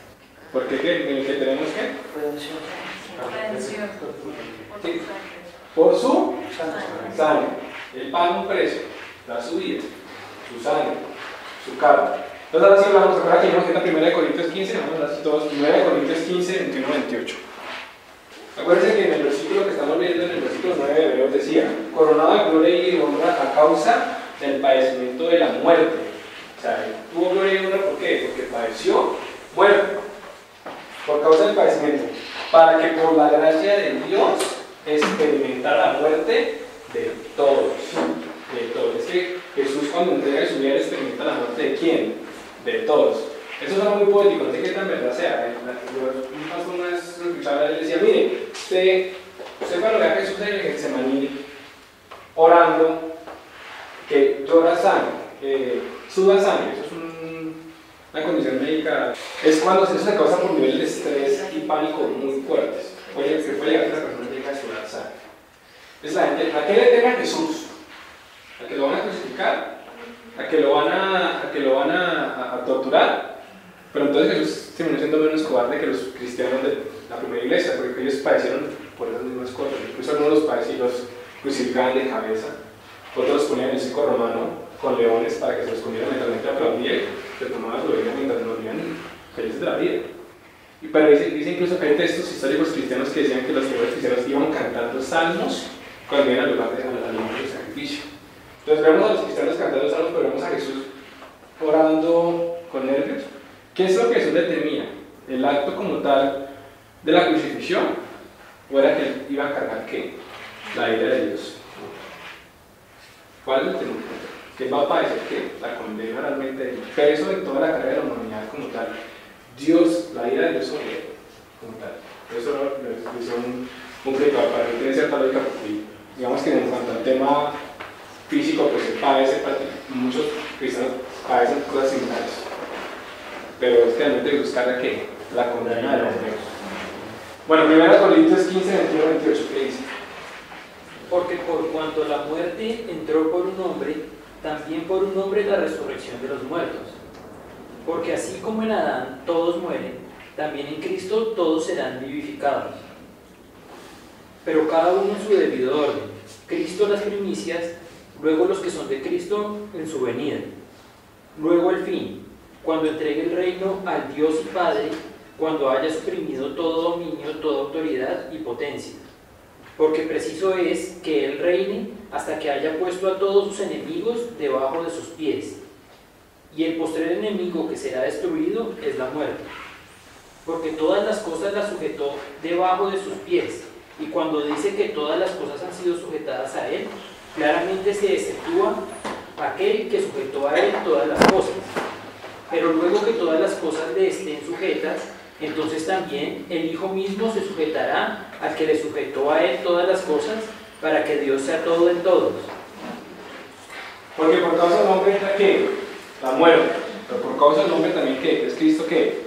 ¿Por qué? ¿En el que tenemos qué? Redención. Sí. Por su sangre. Él paga un precio, da su vida. su sangre, su carne. Entonces ahora sí vamos a ver aquí, vamos a ir a 1 Corintios 15, vamos a ver así todos, 1 Corintios 15, 21, 28. Acuérdense que en el versículo que estamos viendo, en el versículo 9 de Hebreos decía, coronado de gloria y de honra a causa del padecimiento de la muerte. O sea, tuvo gloria y honra, ¿por qué? Porque padeció muerte. Por causa del padecimiento. Para que por la gracia de Dios experimentara la muerte de todos. De todos. Es que Jesús cuando entrega su vida experimenta la muerte de quién? De todos. Eso suena muy poético, no sé qué tan verdad sea. Un pastor una vez lo escuchaba, él decía, mire, usted cuando ve a Jesús en el Getsemaní orando, que llora sangre, suda sangre, eso es una condición médica, es cuando eso se causa por niveles de estrés y pánico muy fuertes. Puede llegar a que la persona llegue a sudar sangre. Es la gente, ¿a qué le teme a Jesús? ¿A que lo van a crucificar? ¿A que lo van a torturar? Pero entonces Jesús terminó siendo menos cobarde que los cristianos de la primera iglesia, porque ellos padecieron por esas mismas cosas. Incluso algunos los crucificaban de cabeza, otros los ponían en el circo romano con leones para que se los comieran mentalmente, aplaudían, se tomaban su bebida mientras no vivían felices de la vida. Pero dice incluso que hay textos históricos cristianos que decían que los primeros cristianos iban cantando salmos cuando iban al lugar del sacrificio. Entonces vemos a los cristianos cantando salmos, pero vemos a Jesús orando con nervios. ¿Qué es lo que Jesús le temía? ¿El acto como tal de la crucifixión? ¿O era que él iba a cargar qué? La ira de Dios. ¿Cuál es el temor? Que va a padecer qué? La condena realmente, el peso de toda la carga de la humanidad como tal. Dios, la ira de Dios sobre él como tal. Eso lo dice un predicador, para que tiene cierta lógica, porque digamos que en cuanto al tema físico, pues se padece, muchos cristianos padecen cosas similares. Pero es que realmente buscar que la condena de los hombres. Bueno, 1 Corintios 15, 21, 28, ¿qué dice? Porque por cuanto la muerte entró por un hombre, también por un hombre la resurrección de los muertos. Porque así como en Adán todos mueren, también en Cristo todos serán vivificados. Pero cada uno en su debido orden. Cristo las primicias, luego los que son de Cristo en su venida. Luego el fin, cuando entregue el reino al Dios y Padre, cuando haya suprimido todo dominio, toda autoridad y potencia. Porque preciso es que Él reine hasta que haya puesto a todos sus enemigos debajo de sus pies. Y el postrer enemigo que será destruido es la muerte. Porque todas las cosas las sujetó debajo de sus pies. Y cuando dice que todas las cosas han sido sujetadas a Él, claramente se exceptúa aquel que sujetó a Él todas las cosas. Pero luego que todas las cosas le estén sujetas, entonces también el Hijo mismo se sujetará al que le sujetó a Él todas las cosas, para que Dios sea todo en todos. Porque por causa del hombre entra ¿qué? La muerte. Pero por causa del hombre también ¿qué? ¿Es Cristo qué?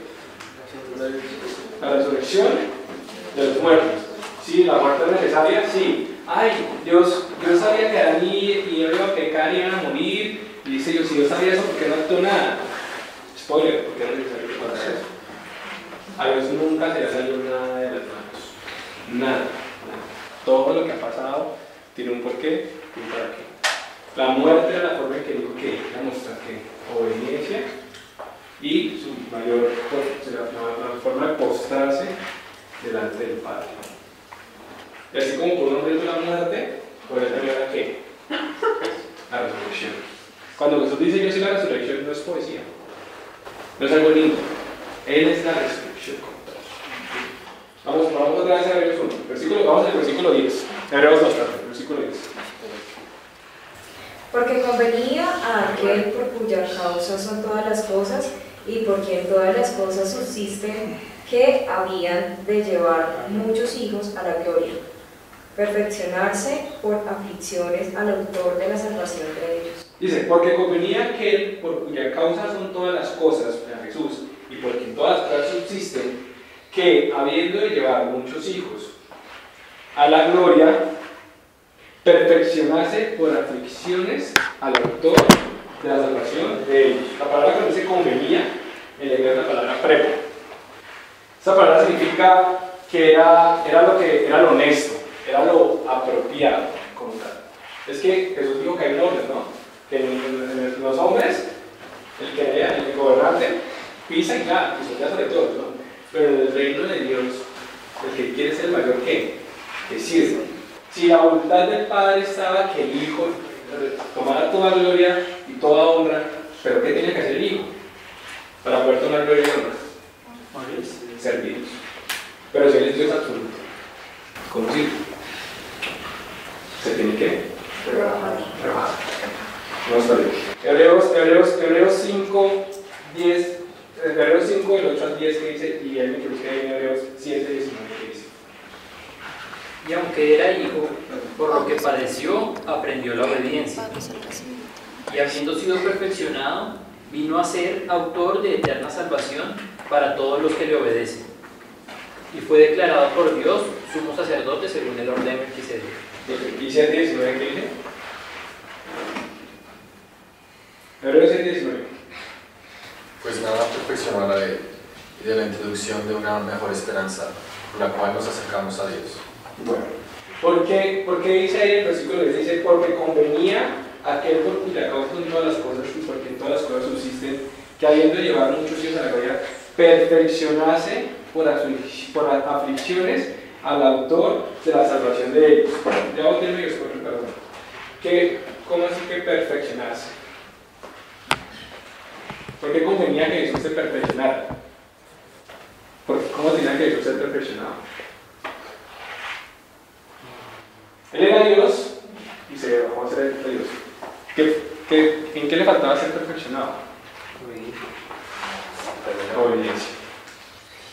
La resurrección de los muertos. Sí, la muerte es necesaria, sí. Ay, Dios sabía que Adán y Eva iban a pecar y iban a morir. Y dice Dios, si Dios sabía eso, ¿por qué no actuó nada? Spoiler, porque no es necesario que pase eso. A Dios nunca se le ha salido nada de las manos. Nada. Todo lo que ha pasado tiene un porqué y un para qué. La muerte era la forma en que dijo que era mostrar que obediencia y su mayor la forma de postrarse delante del Padre. Y así como por un hombre de la muerte, por él también era ¿qué? La resurrección. Cuando Jesús dice yo soy la resurrección, no es poesía. No es algo lindo. Él es la resurrección. Vamos otra vez a Hebreos 1. Vamos al versículo 10. Hebreos 2, versículo 10. Porque convenía a aquel por cuya causa son todas las cosas y por quien todas las cosas subsisten, que habían de llevar muchos hijos a la gloria, perfeccionarse por aflicciones al autor de la salvación de ellos. Dice, porque convenía a aquel por cuya causa son todas las cosas, a Jesús, y por quien todas las cosas subsisten, que habiendo de llevar muchos hijos a la gloria, perfeccionarse por aflicciones al autor de la salvación de ellos. La palabra que dice convenía, en inglés la palabra prepo. Esa palabra significa que era lo honesto, era lo apropiado como tal. Es que Jesús dijo que hay un orden, ¿no? Que en los hombres, el gobernante, pisa y ya, pues ya sobre todo, ¿no? Pero en el reino de Dios, el que quiere ser el mayor, ¿qué? Que sirve. Si la voluntad del Padre estaba que el Hijo tomara toda gloria y toda honra, ¿pero qué tenía que hacer el Hijo? Para poder tomar gloria y honra. Servir. Pero si Él es Dios absoluto, ¿cómo sirve? Se tiene que rebajar. No está bien. Hebreos 5, 10, Hebreos 5, del 8 al 10 que dice, y él me busca en Hebreos 7, 19 que dice. Y aunque era hijo, por lo que padeció, aprendió la obediencia. Y habiendo sido perfeccionado, vino a ser autor de eterna salvación para todos los que le obedecen. Y fue declarado por Dios sumo sacerdote según el orden de Melquisedec. ¿Y 7, 19 qué dice? Hebreos 7, 19. Pues nada perfeccionó la ley y de la introducción de una mejor esperanza, por la cual nos acercamos a Dios. Bueno, ¿por qué dice ahí el versículo 10? Dice, porque convenía aquel por cuya causa son todas las cosas y porque todas las cosas subsisten, que habiendo llevado muchos hijos a la gloria, perfeccionase por aflicciones al autor de la salvación de ellos. Ya volteenme y os cuento, perdón. ¿Cómo así que perfeccionase? ¿Por qué convenía que Jesús se perfeccionara? ¿Cómo tenía que Jesús ser perfeccionado? Él era Dios y se bajó a ser Dios. ¿En qué le faltaba ser perfeccionado? Obediencia.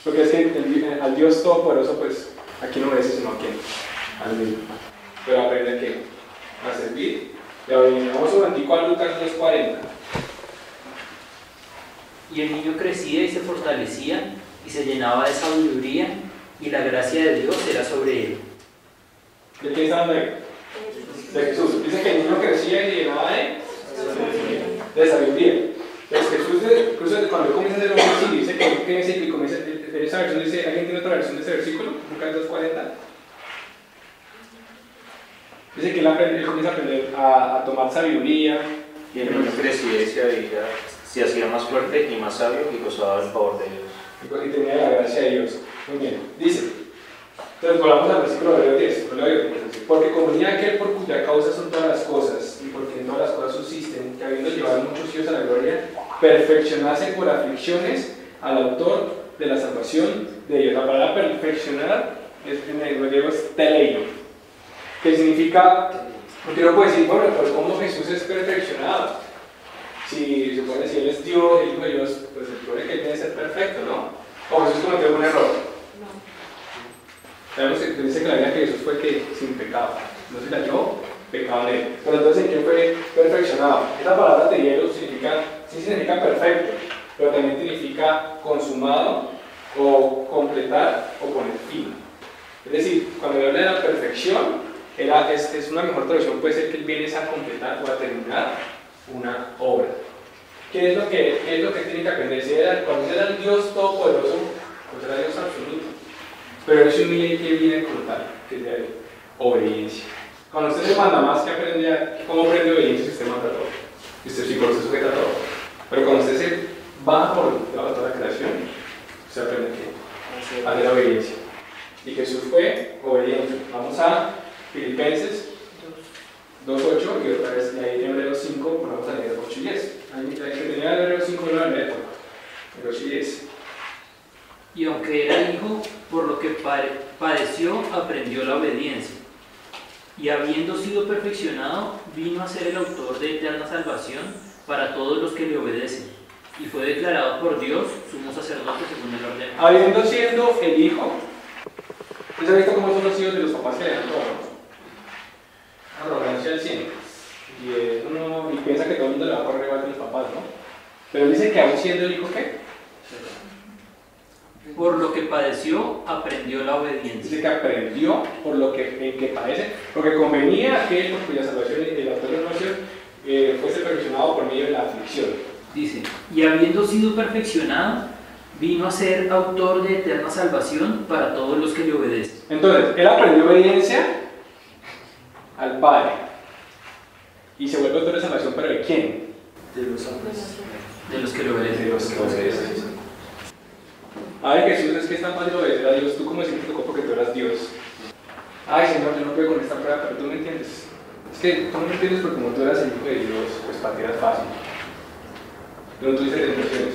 Porque es que al Dios Todopoderoso, pues, aquí no obedece sino a quién, al mismo. Pero aprende a qué, a servir. Le obedecemos un momentico a Lucas 2:40. Y el niño crecía y se fortalecía y se llenaba de sabiduría y la gracia de Dios era sobre él. ¿De quién está hablando? De Jesús. Dice que el niño crecía y se llenaba de sabiduría. Entonces Jesús, incluso cuando comienza a hacer un sí, dice que comienza, esa versión dice, ¿alguien tiene otra versión de ese versículo? Lucas 2:40. Dice que él comienza a aprender a tomar sabiduría. Y el niño crecía y se hacía más fuerte y más sabio y gozaba del favor de Dios. Y tenía la gracia de Dios. Muy bien. Dice, entonces volvamos al versículo de 10. Porque convenía aquel por cuya causa son todas las cosas, y porque en todas las cosas subsisten, que habiendo llevado muchos hijos a la gloria, perfeccionase por aflicciones al autor de la salvación de Dios. La palabra perfeccionar en el griego es teleio, que significa, porque uno puede decir, bueno, pues ¿cómo Jesús es perfeccionado? Si se puede decir, Él es Dios, el Hijo de Dios, pues el problema es que Él tiene que ser perfecto, ¿no? O Jesús cometió algún error. Sabemos que dice que la vida de Jesús fue que sin pecado, no se cayó pecado en él. Pero entonces, ¿en quién fue perfeccionado? Esa palabra terielo significa perfecto, pero también significa consumado o completar o poner fin. Es decir, cuando habla de la perfección, es una mejor traducción, puede ser que él viene a completar o a terminar una obra. ¿Qué es lo que tiene que aprender? Cuando era el Dios Todopoderoso, pues era Dios absoluto. Pero él se humilla y que viene como tal, que es de obediencia. Cuando usted se manda más, ¿cómo aprende obediencia si usted manda todo? Y usted sí, usted sujeta todo. Pero cuando usted se baja por toda la creación, usted aprende que hacer la obediencia. Y Jesús fue obediente. Vamos a Filipenses 2:8 y otra vez ahí en Hebreos 5, vamos a leer 8 y 10. Ahí que tenía Hebreos 5 no la leer, 8 y 10. Y aunque era hijo, por lo que padeció, aprendió la obediencia. Y habiendo sido perfeccionado, vino a ser el autor de eterna salvación para todos los que le obedecen. Y fue declarado por Dios sumo sacerdote según el orden. Habiendo sido el hijo, ¿usted ha visto cómo son los hijos de los papás que le dan todo? Arrogancia al 100. Y piensa que todo el mundo le va a correr igual que los papás, ¿no? Pero dice que aún siendo el hijo, ¿qué? Por lo que padeció, aprendió la obediencia. Dice que aprendió por lo que padece, porque convenía que por cuya salvación, el autor de la salvación, fuese perfeccionado por medio de la aflicción. Dice, y habiendo sido perfeccionado, vino a ser autor de eterna salvación para todos los que le obedecen. Entonces, él aprendió obediencia al Padre. Y se vuelve autor de salvación, ¿pero de quién? De los hombres. De los que lo obedecen. De los que obedecen. Ay, Jesús, es que es tan fácil obedecer a Dios. Tú como si te tocó porque tú eras Dios. Ay, Señor, yo no puedo con esta prueba, pero tú me entiendes. Es que tú no me entiendes porque como tú eras el hijo de Dios, pues para ti era fácil. No tuviste tentaciones.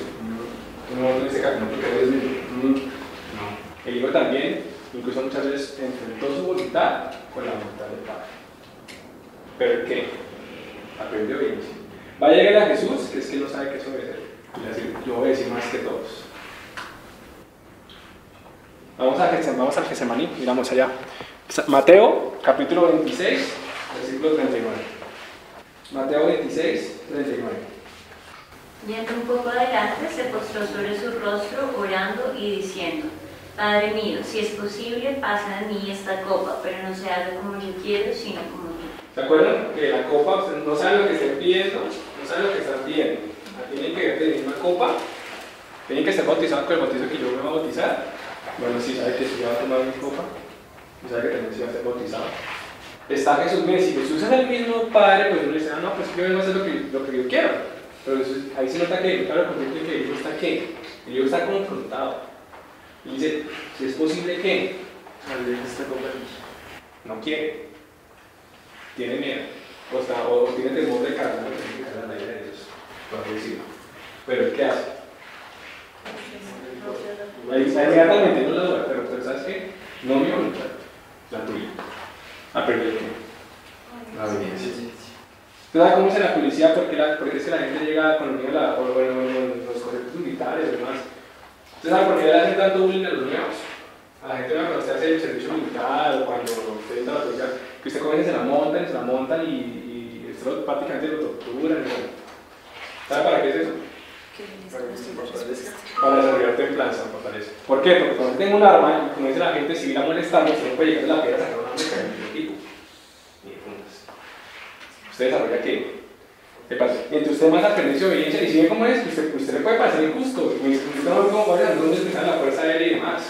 No tuviste camino porque eres mío. No. El hijo también, incluso muchas veces, enfrentó su voluntad con la voluntad del Padre. ¿Pero el qué? Aprendió obediencia. Va a llegar a Jesús, que es que él no sabe qué es obedecer. Y va a decir, yo obedecí más que todos. Vamos al Getsemaní, miramos allá. Mateo, capítulo 26, versículo 39. Mateo 26, 39. Yendo un poco adelante, se postró sobre su rostro, orando y diciendo: Padre mío, si es posible, pasa de mí esta copa, pero no se haga como yo quiero, sino como tú. ¿Se acuerdan? Que la copa, no saben lo que estén pidiendo, no saben lo que están pidiendo. Tienen que pedir una copa, tienen que ser bautizados con el bautizo que yo me voy a bautizar. Bueno, sí, sabe que si va a tomar mi copa, y sabe que también se va a ser bautizado. Está Jesús, mire, si Jesús es el mismo Padre, pues uno dice, no, pues yo vengo a hacer lo que yo quiero. Pero ahí se nota que, claro, porque que el hijo está ¿qué? El hijo está confrontado. Y dice, si es posible que no quiere, tiene miedo, o tiene temor de cargar la ley de Dios, por así decirlo. Pero ¿qué hace? Ahí inmediatamente no la duda, pero ¿sabes qué? No mi voluntad, la tuya. Aprender qué? La obediencia. ¿Usted sabe cómo es en la policía? Porque es que la gente llega con los niños, o los conceptos militares y demás. ¿Usted sabe por qué le hacen tanto bullying a los nuevos? A la gente cuando usted hace el servicio militar o cuando usted entra a la policía, que usted comienza y se la montan y esto prácticamente lo torturan. ¿Sabe para qué es eso? Para desarrollar templanza, me parece. ¿Por qué? Porque cuando tengo un arma y como dice la gente, si viene molestando, usted no puede llegar a la piedra a sacar un arma y caer en el tipo. Ni de puntas. Usted desarrolla qué. Mientras usted más aprende obediencia y si ve cómo es, usted le puede parecer injusto. Me explicaron cómo varias donde empezaron la fuerza aérea y demás.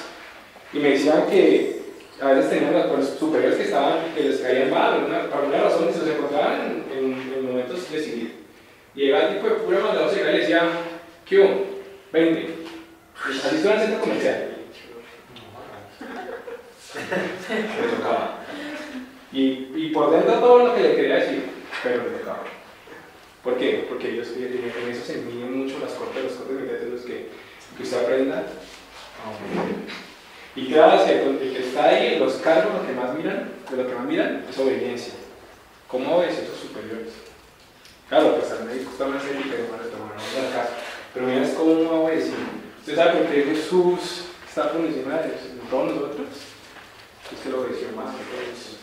Y me decían que a veces tenían los superiores que les caían mal, por alguna razón, y se los encontraban en momentos decididos. Y llegaba el tipo de pura maldadosa y le decía, ¿qué hubo? 20. Así estuvo en el centro comercial. Le tocaba. Y por dentro todo lo que le quería decir, pero le tocaba. ¿Por qué? Porque ellos en eso se miden mucho los cortes militares, que usted aprenda a obedecer. Y claro, el que está ahí, los cargos, lo que más miran es obediencia. ¿Cómo obedece a sus superiores? Claro, pues al médico está más ética y bueno, no da caso. Pero mira, es como uno obedece. ¿Usted sabe por qué Jesús está por encima de todos nosotros? Es que lo obedeció más que todos.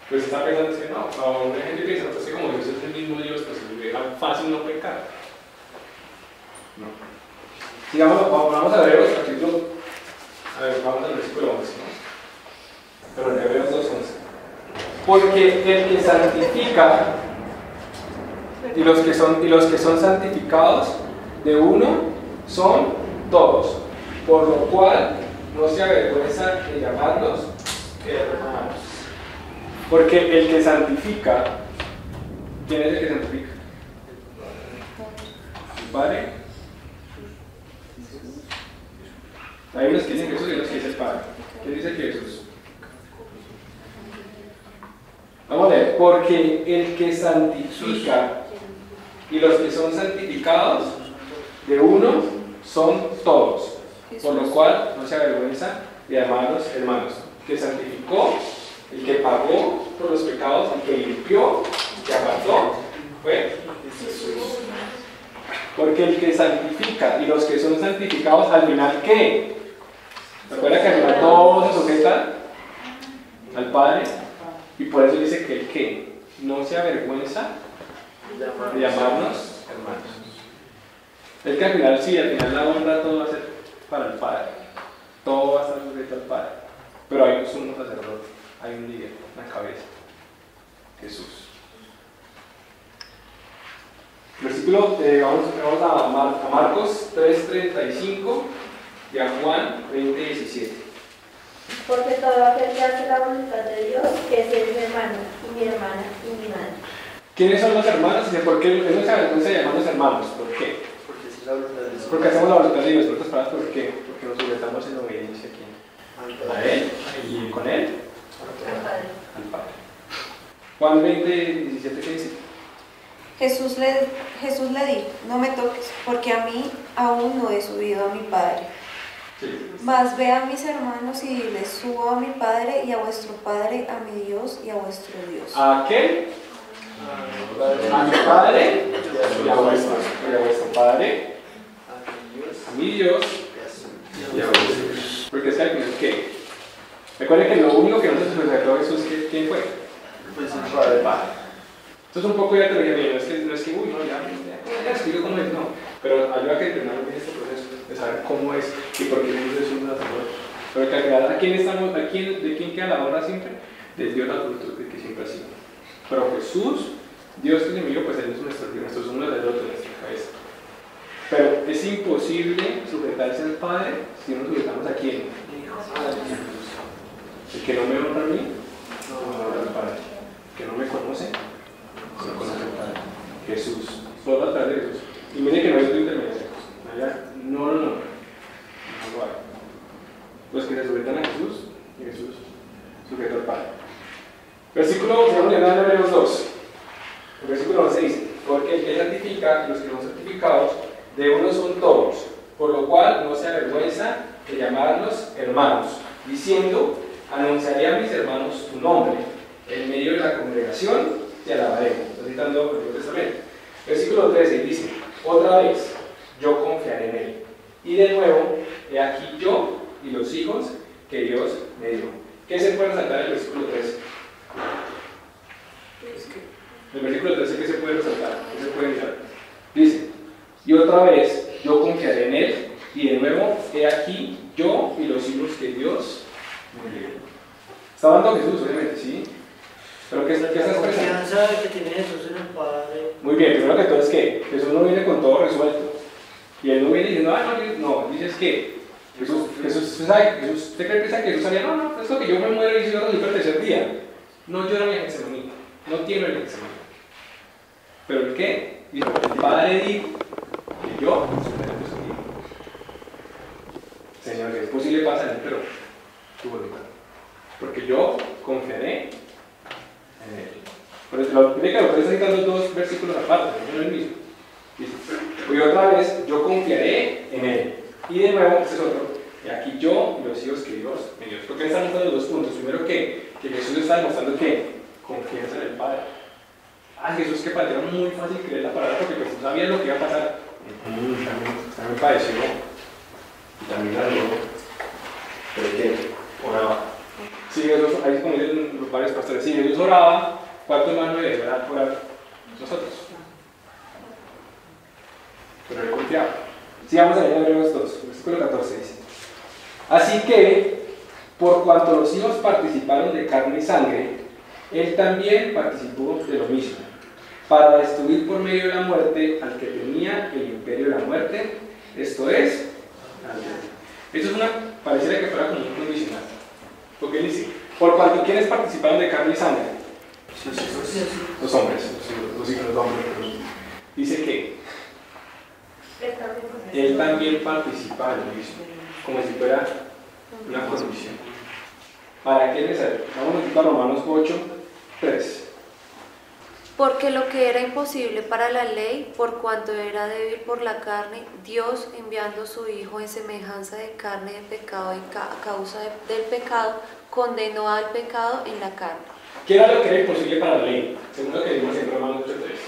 Pues está pensando que no, una gente piensa, pues que como Jesús es el mismo Dios, pues es fácil no pecar. No. Sigamos, vamos a Hebreos, capítulo. Vamos al versículo 11, ¿no? Pero en Hebreos 2:11. Porque el que santifica y los que son santificados de uno son todos, por lo cual no se avergüenza de llamarlos hermanos. Porque el que santifica, ¿quién es el que santifica? ¿El Padre? Hay unos que dicen Jesús y otros que dicen el Padre. ¿Quién dice que Jesús? Vamos a leer. Porque el que santifica y los que son santificados de uno son todos, por lo cual no se avergüenza de llamarlos hermanos. Que santificó, el que pagó por los pecados, el que limpió, el que apartó, fue Jesús. Porque el que santifica y los que son santificados, al final, ¿qué? ¿Se acuerdan que al final todos se sujetan al Padre? Y por eso dice que el que no se avergüenza de llamarnos hermanos. Es que al final sí, al final la honra todo va a ser para el Padre. Todo va a estar sujeto al Padre. Pero hay un sumo sacerdote, hay un líder, una cabeza. Jesús. Versículo, vamos a Marcos 3:35 y a Juan 20:17. Porque todo aquel que hace la voluntad de Dios, ese es mi hermano, y mi hermana, y mi madre. ¿Quiénes son los hermanos? ¿Por qué no se llaman los hermanos? ¿Por qué? Porque hacemos la voluntad de Dios. En otras palabras, ¿por qué? Porque nos sujetamos en obediencia a quién. A Él. ¿Y con Él? Al Padre. Juan 20, 17, ¿qué dice? Jesús le dijo, no me toques, porque a mí aún no he subido a mi Padre. Sí. Mas ve a mis hermanos y les subo a mi Padre y a vuestro Padre, a mi Dios y a vuestro Dios. ¿A qué? A mi Padre y a vuestro Padre, a mi Dios y a vuestro Dios. Porque es que al final, ¿qué? Recuerden que lo único que no se sujetó a Jesús, ¿quién fue? Pues el Padre. Esto es un poco de teoría mía, no es que uy, no, ya explico cómo es, no. Pero ayuda a que entendamos bien este proceso, de saber cómo es y por qué Jesús es un sacerdote. Pero que al final, ¿de quién queda la honra siempre? De Dios absoluto, de que siempre ha sido. Pero Jesús, Dios que es enemigo, pues Él es nuestro sumo sacerdote, nuestra cabeza. Pero es imposible sujetarse al Padre si no nos sujetamos a quién. El que no me honra a mí, no honra al Padre. El que no me conoce, no conoce al Padre. Jesús. Todo a través de Jesús. Y mire que no hay otro intermediario. No lo hay. Los que se sujetan a Jesús, y Jesús sujeta al Padre. Versículo, vamos a leer en Hebreos 2. El versículo 11 dice: porque el que santifica y los que son santificados, de uno son todos, por lo cual no se avergüenza de llamarlos hermanos, diciendo: anunciaré a mis hermanos tu nombre, en medio de la congregación te alabaremos. Está citando el Nuevo Testamento. Versículo 13 dice: otra vez, yo confiaré en él. Y de nuevo, he aquí yo y los hijos que Dios me dio. ¿Qué se puede resaltar en el versículo 13? El versículo 13, ¿qué se puede resaltar? ¿Qué se puede mirar? Dice: y otra vez, yo confiaré en él. Y de nuevo, he aquí yo y los hijos que Dios me dio. Está hablando Jesús, obviamente, ¿sí? Pero ¿qué está expresando? La confianza que tiene Jesús en el Padre. Muy bien, primero que todo es que Jesús no viene con todo resuelto. Y él no viene diciendo, no, dices que ¿usted cree que Jesús sabía? No, es lo que yo me muero y yo resucito el tercer día. No llora mi Getsemaní, no tiene el Getsemaní. ¿Pero el qué? Dice, el Padre dijo que yo resucitaré vuestro hijo. Señor, es posible pasar él, pero tu voluntad. Porque yo confiaré en él. Por eso, lo que está citando dos versículos aparte, no es el mismo. Dice, y otra vez, yo confiaré en él. Y de nuevo, este es otro. Y aquí yo y los hijos que Dios me dio. Porque están mostrando dos puntos. Primero que Jesús está demostrando que confianza en el Padre. Jesús, que parecía muy fácil creer la palabra porque Jesús sabía lo que iba a pasar. También padeció. Y también la dio. Pero que oraba. Sí, Jesús, ahí como dicen los varios pastores, si Jesús oraba, ¿cuánto más debe orar nosotros? Pero él confiaba. Sí, vamos a leer Hebreos 2, versículo 14 dice: así que, por cuanto los hijos participaron de carne y sangre, él también participó de lo mismo, para destruir por medio de la muerte al que tenía el imperio de la muerte, esto es, al diablo. Esto es pareciera que fuera como un condicional. Porque él dice, por cuanto quienes participaron de carne y sangre, los hombres, los hijos de los hombres, dice que él también participa de lo mismo, como si fuera una condición. ¿Para qué es necesario? Vamos a Romanos 8, 3. Porque lo que era imposible para la ley, por cuanto era débil por la carne, Dios, enviando su Hijo en semejanza de carne de pecado y a causa del pecado, condenó al pecado en la carne. ¿Qué era lo que era imposible para la ley? Según lo que vimos en Romanos 8, 3.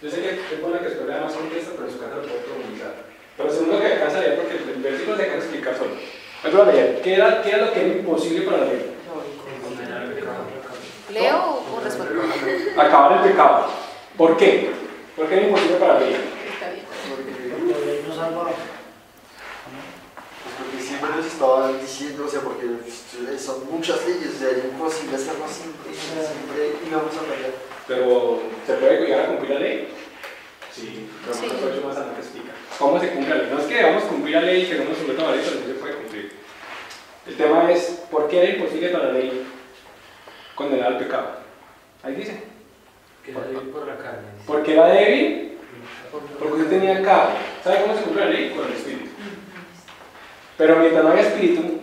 Yo sé que es bueno que espera más contesta, pero en su casa lo puedo comunicar. Pero según lo que alcanza a leer, porque el versículo se alcanza a explicar solo. Voy a leer. ¿Qué era lo que era imposible para la ley? ¿Leo o respondo? Acabar el pecado. ¿Por qué? ¿Por qué era imposible para la ley? Porque no salvaba. Porque siempre nos estaban diciendo, o sea, porque son muchas leyes, o sea, era imposible hacerlo siempre íbamos a fallar. Pero, ¿se puede llegar a cumplir la ley? Sí, pero mucho más adelante explica. ¿Cómo se cumple la ley? No es que debamos cumplir la ley y que no nos someta a la ley, pero no se puede cumplir. El tema es, ¿por qué era imposible para la ley condenar al pecado? Ahí dice. Que era débil por la carne. Porque era débil, porque usted tenía carne. ¿Sabe cómo se cumple la ley? Con el espíritu. Pero mientras no había espíritu,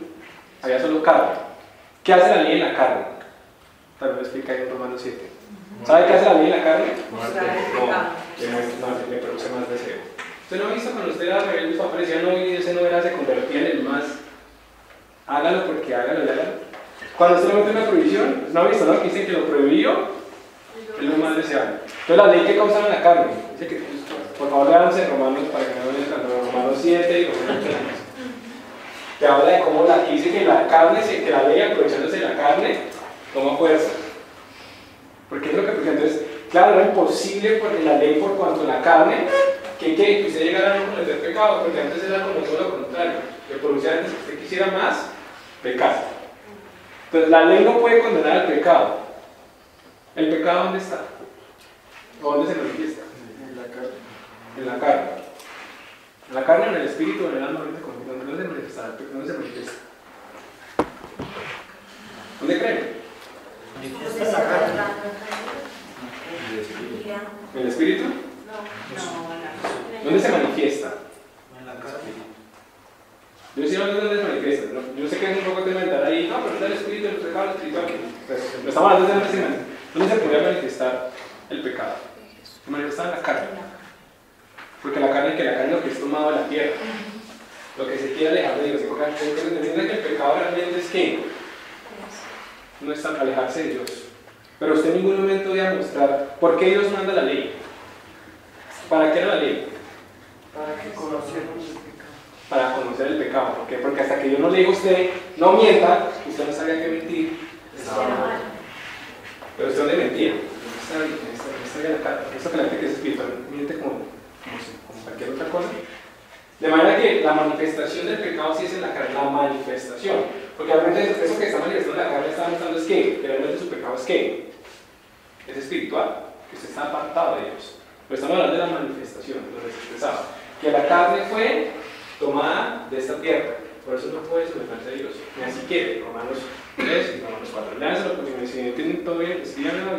había solo carne. ¿Qué hace la ley en la carne? Tal vez lo explica ahí en Romanos 7. ¿Sabe qué hace la ley en la carne? No, le produce más deseo. ¿Usted no ha visto cuando usted era rebelde, su papá decía no y ese no era, se convertía en el más? Hágalo porque hágalo y hágalo. Cuando usted le mete una prohibición, no ha visto, ¿no? Que dicen que lo prohibido es lo más deseable. Entonces la ley que causa en la carne, dice que, por favor léanse Romanos para que no vean Romanos 7 y Romanos 3. Que habla de cómo que dice que la carne, que la ley aprovechándose de la carne, toma fuerza. Porque es lo que, porque entonces, claro, era imposible porque la ley por cuanto a la carne, que usted llegara a no cometer pecado, porque antes era como todo lo contrario, que producía antes que usted quisiera más, pecado. Entonces la ley no puede condenar al pecado. ¿El pecado dónde está? ¿O dónde se manifiesta? En la carne. En la carne. ¿En la carne o en el espíritu o en el alma? ¿Dónde se manifiesta? ¿Dónde se manifiesta? ¿Dónde creen? En la carne. ¿En el espíritu? ¿Dónde se manifiesta? En la carne. Yo sí no sé dónde se manifiesta. Yo sé que es un poco mental ahí, no, pero está el espíritu, el pecado, el espiritual. Lo estamos hablando de dónde se podría manifestar el pecado. Se manifiesta en la carne. Porque la carne es lo que es tomado de la tierra. Lo que se quiere alejar de Dios. Entienden que el pecado realmente es que no es alejarse de Dios. Pero usted en ningún momento voy a mostrar por qué Dios manda la ley. ¿Para qué era la ley? Para que conociéramos el pecado. Para conocer el pecado. ¿Por qué? Porque hasta que Dios no le diga a usted, no mienta, usted no sabía que mentir. Estaba mal. Pero usted dónde mentía. Esto que la gente que es espiritual miente como cualquier otra cosa. De manera que la manifestación del pecado sí es en la carne, la manifestación. Porque realmente eso que está manifestando en la carne está mostrando es que realmente su pecado es que es espiritual, que usted está apartado de Dios. Pero estamos hablando de la manifestación, lo que se expresaba. Que la carne fue tomada de esta tierra, por eso no puede someterse a Dios, ni así quiere. Romanos 3 y Romanos 4. Léanselo porque si entienden todo bien, escríbanlo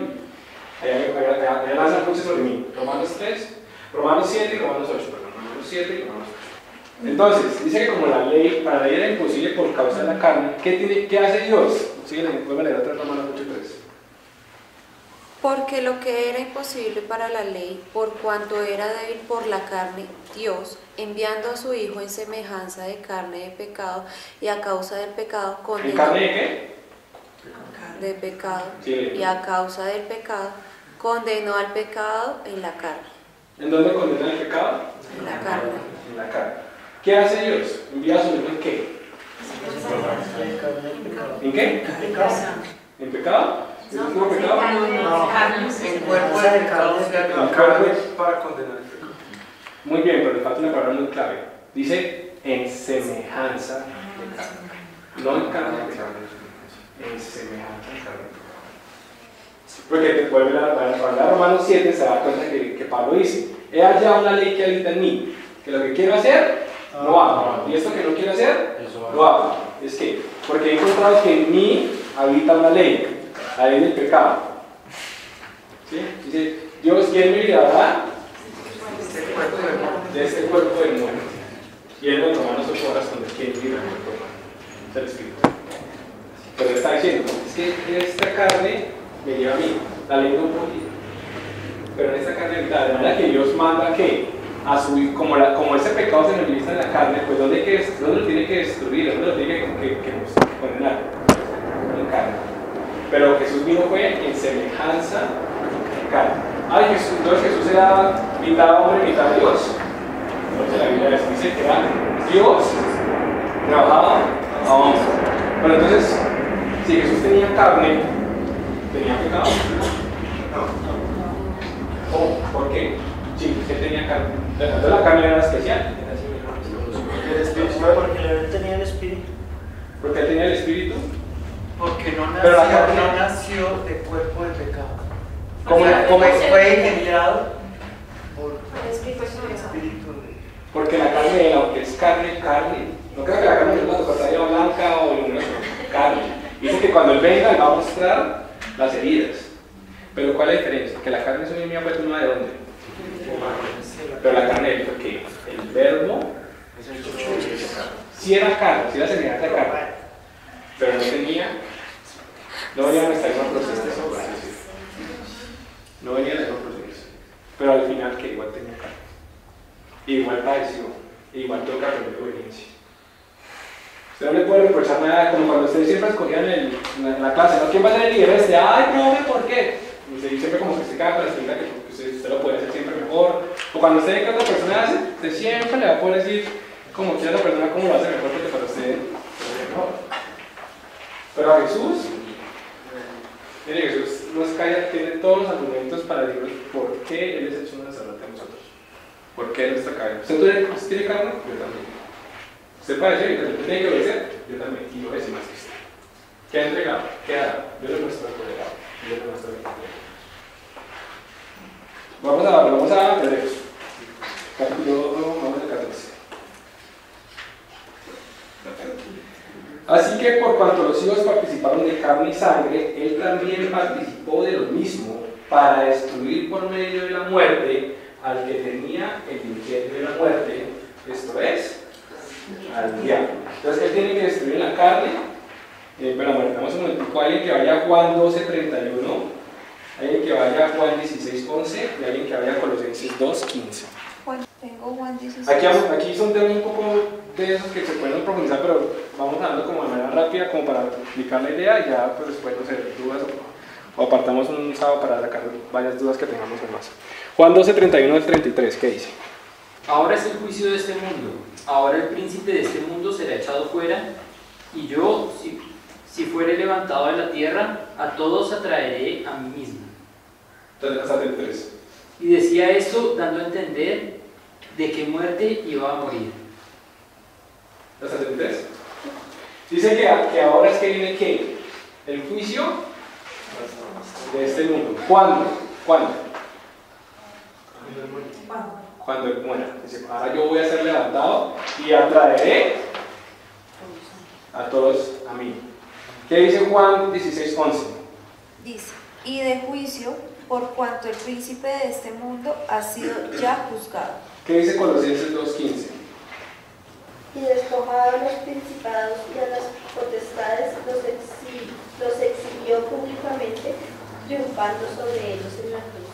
y allá lanzan mucho sobre mí. Romanos 3, Romanos 7 y Romanos 8, perdón, Romanos 7 y Romanos 8. Entonces, dice que como la ley, para la ley era imposible por causa de la carne, ¿qué hace Dios? Vuelve a leer otra Romanos 8:3. Porque lo que era imposible para la ley, por cuanto era débil por la carne, Dios, enviando a su Hijo en semejanza de carne de pecado, y a causa del pecado condenó. ¿En carne de qué? De pecado. Sí. Y a causa del pecado, condenó al pecado en la carne. ¿En dónde condena el pecado? En la carne. En la carne. ¿Qué hace Dios? Envía a su Hijo en qué? ¿En qué? ¿En pecado? ¿Es un nuevo pecado? En cuerpo de pecado, la carne para condenar el pecado. Muy bien, pero le falta una palabra muy clave. Dice en semejanza de carne. No en carne de pecado. En semejanza de carne. Porque vuelve a Romanos 7, se da cuenta que Pablo dice: he hallado una ley que habita en mí, que lo que quiero hacer, no hago. Y esto que no quiero hacer, lo hago. Es que, porque he encontrado que en mí habita una ley. La ley del pecado. ¿Sí? Dice, Dios, ¿quién me librará de este cuerpo de muerte? Y él en Romanos 8 horas con el que libra el cuerpo de muerte. Es el Espíritu. Pero le está diciendo, es que esta carne me lleva a mí. La ley no podía. Pero en esta carne habita. De manera que Dios manda que a su hijo, como ese pecado se manifiesta en la carne, pues ¿dónde lo tiene que destruir? ¿Dónde lo tiene que condenar? En carne. Pero Jesús vino fue en semejanza de carne. Entonces Jesús era mitad hombre, mitad Dios. Entonces la Biblia dice que era Dios trabajaba a hombre. Pero entonces, si Jesús tenía carne, ¿tenía pecado? No. ¿Por qué? Sí, él tenía carne. Entonces la carne era especial. Porque él tenía el espíritu. Porque él tenía el espíritu. Porque no Pero la nació, carne no nació de cuerpo de pecado. ¿Cómo fue engendrado por el espíritu de... Porque la carne, aunque es carne, No creo que la carne es una cortadilla blanca o luminosa, carne. Dice que cuando Él venga, Él va a mostrar las heridas. Pero ¿cuál es la diferencia? Que la carne es una mía fue tomada de dónde? Pero la carne de Él fue que el verbo si era carne, si era semejante a carne, pero no venía a nuestra misma procedencia. No venía de la misma procedencia. Pero al final que igual tenía carne. Igual padeció, igual tuvo que aprender obediencia. Usted no le puede reprochar nada, como cuando ustedes siempre escogían en la clase, ¿no? ¿Quién va a ser el líder? Ay, profe, ¿por qué? Y usted siempre como que se caga con la espinita que usted lo puede hacer siempre mejor. O cuando usted ve que otra persona hace, usted siempre le va a poder decir como quiera a la persona cómo lo hace mejor, porque para usted es mejor. Pero a Jesús, mire, Jesús nos calla, tiene todos los argumentos para decirnos por qué Él es el sumo sacerdote de nosotros. ¿Por qué Él está callado? ¿Usted tiene carne? Yo también. ¿Usted padece? Yo también. ¿Tiene que obedecer? Yo también. Y lo obedece más que usted. ¿Qué ha entregado? ¿Qué ha dado? Yo lo muestro por legado. Yo lo muestro por legado. Vamos a Hebreos. Vamos al 14. Así que por cuanto los hijos participaron de carne y sangre, Él también participó de lo mismo para destruir por medio de la muerte al que tenía el imperio de la muerte, esto es, al diablo. Entonces Él tiene que destruir la carne. Pero marcamos un momentico, alguien que vaya a Juan 12:31, alguien que vaya a Juan 16:11 y alguien que vaya a Colosenses 2:15. Tengo Juan 16. Aquí son temas un poco de esos que se pueden profundizar, pero vamos hablando como de manera rápida, como para explicar la idea, y ya pues después no sé, dudas o apartamos un sábado para sacar varias dudas que tengamos de más. Juan 12:31 al 33, ¿qué dice? Ahora es el juicio de este mundo. Ahora el príncipe de este mundo será echado fuera, y yo, si fuere levantado de la tierra, a todos atraeré a mí mismo. Hasta el 3. Y decía esto dando a entender de qué muerte iba a morir. ¿Hasta el 3? Dice que ahora es que viene ¿qué? El juicio de este mundo. ¿Cuándo? Cuando Él muera. Dice, ahora yo voy a ser levantado y atraeré a todos a mí. ¿Qué dice Juan 16:11? Dice, y de juicio, por cuanto el príncipe de este mundo ha sido ya juzgado. ¿Qué dice Colosenses 2:15? Y despojado a los principados y a las potestades, los exhibió públicamente, triunfando sobre ellos en la cruz.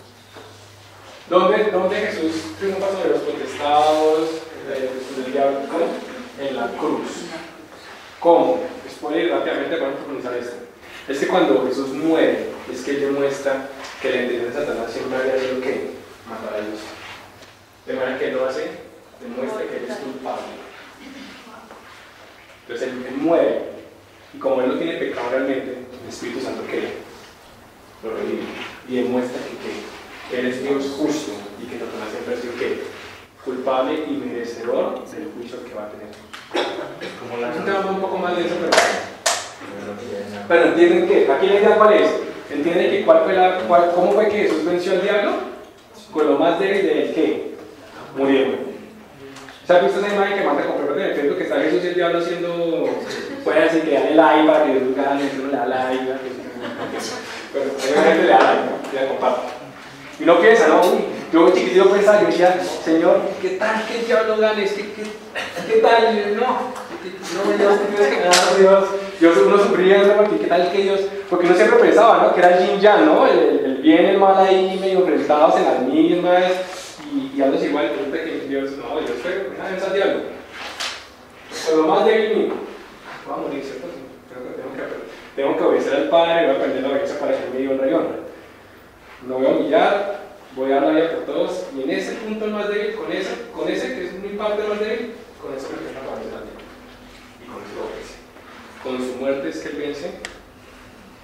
¿Dónde Jesús triunfa sobre los potestados del diablo? ¿Cómo? En la cruz. ¿Cómo? Spoiler, rápidamente vamos a profundizar esto. Es que cuando Jesús muere, es que Él demuestra que la intención de Satanás siempre había sido que matar a Dios. De manera que Él lo hace, demuestra que Él es culpable. Entonces Él muere, y como Él no tiene pecado realmente, el Espíritu Santo que lo revive y demuestra que Él es Dios justo y que Satanás siempre ha sido que culpable y merecedor del juicio que va a tener. Es un tema un poco más de eso, pero entienden que aquí la idea cuál es. ¿Entienden que cómo fue que Jesús venció al diablo? Con lo más débil de él, ¿qué? Muriendo. ¿Se ha visto esa imagen que manda con pruebas en el Facebook que está Jesús y el diablo haciendo, puede decir que dan el like para que Jesús gane, uno le da like, pero obviamente le da like, ¿no? Le comparto. Y no piensa, ¿no? Yo chiquitito pensaba, yo decía, Señor, ¿qué tal que el diablo gane? ¿Qué tal? No, Dios, tienes que ganar, Dios. Uno sufría eso porque ¿qué tal que Dios? Porque uno siempre pensaba, ¿no? Que era el yin yang, ¿no? El bien y el mal ahí medio enfrentados en las mismas y algo es igual. Resulta que Dios, no, Dios fue, déjame al diablo. Con lo más débil mío, voy a morir, ¿cierto? Tengo que obedecer al Padre, voy a aprender la obediencia para que Él me dio honra y honra. No voy a humillar, voy a dar la vida por todos, y en ese punto más débil, con ese que es mi parte más débil, con eso me queda la cabeza también. Y con eso lo vence. Con su muerte es que Él vence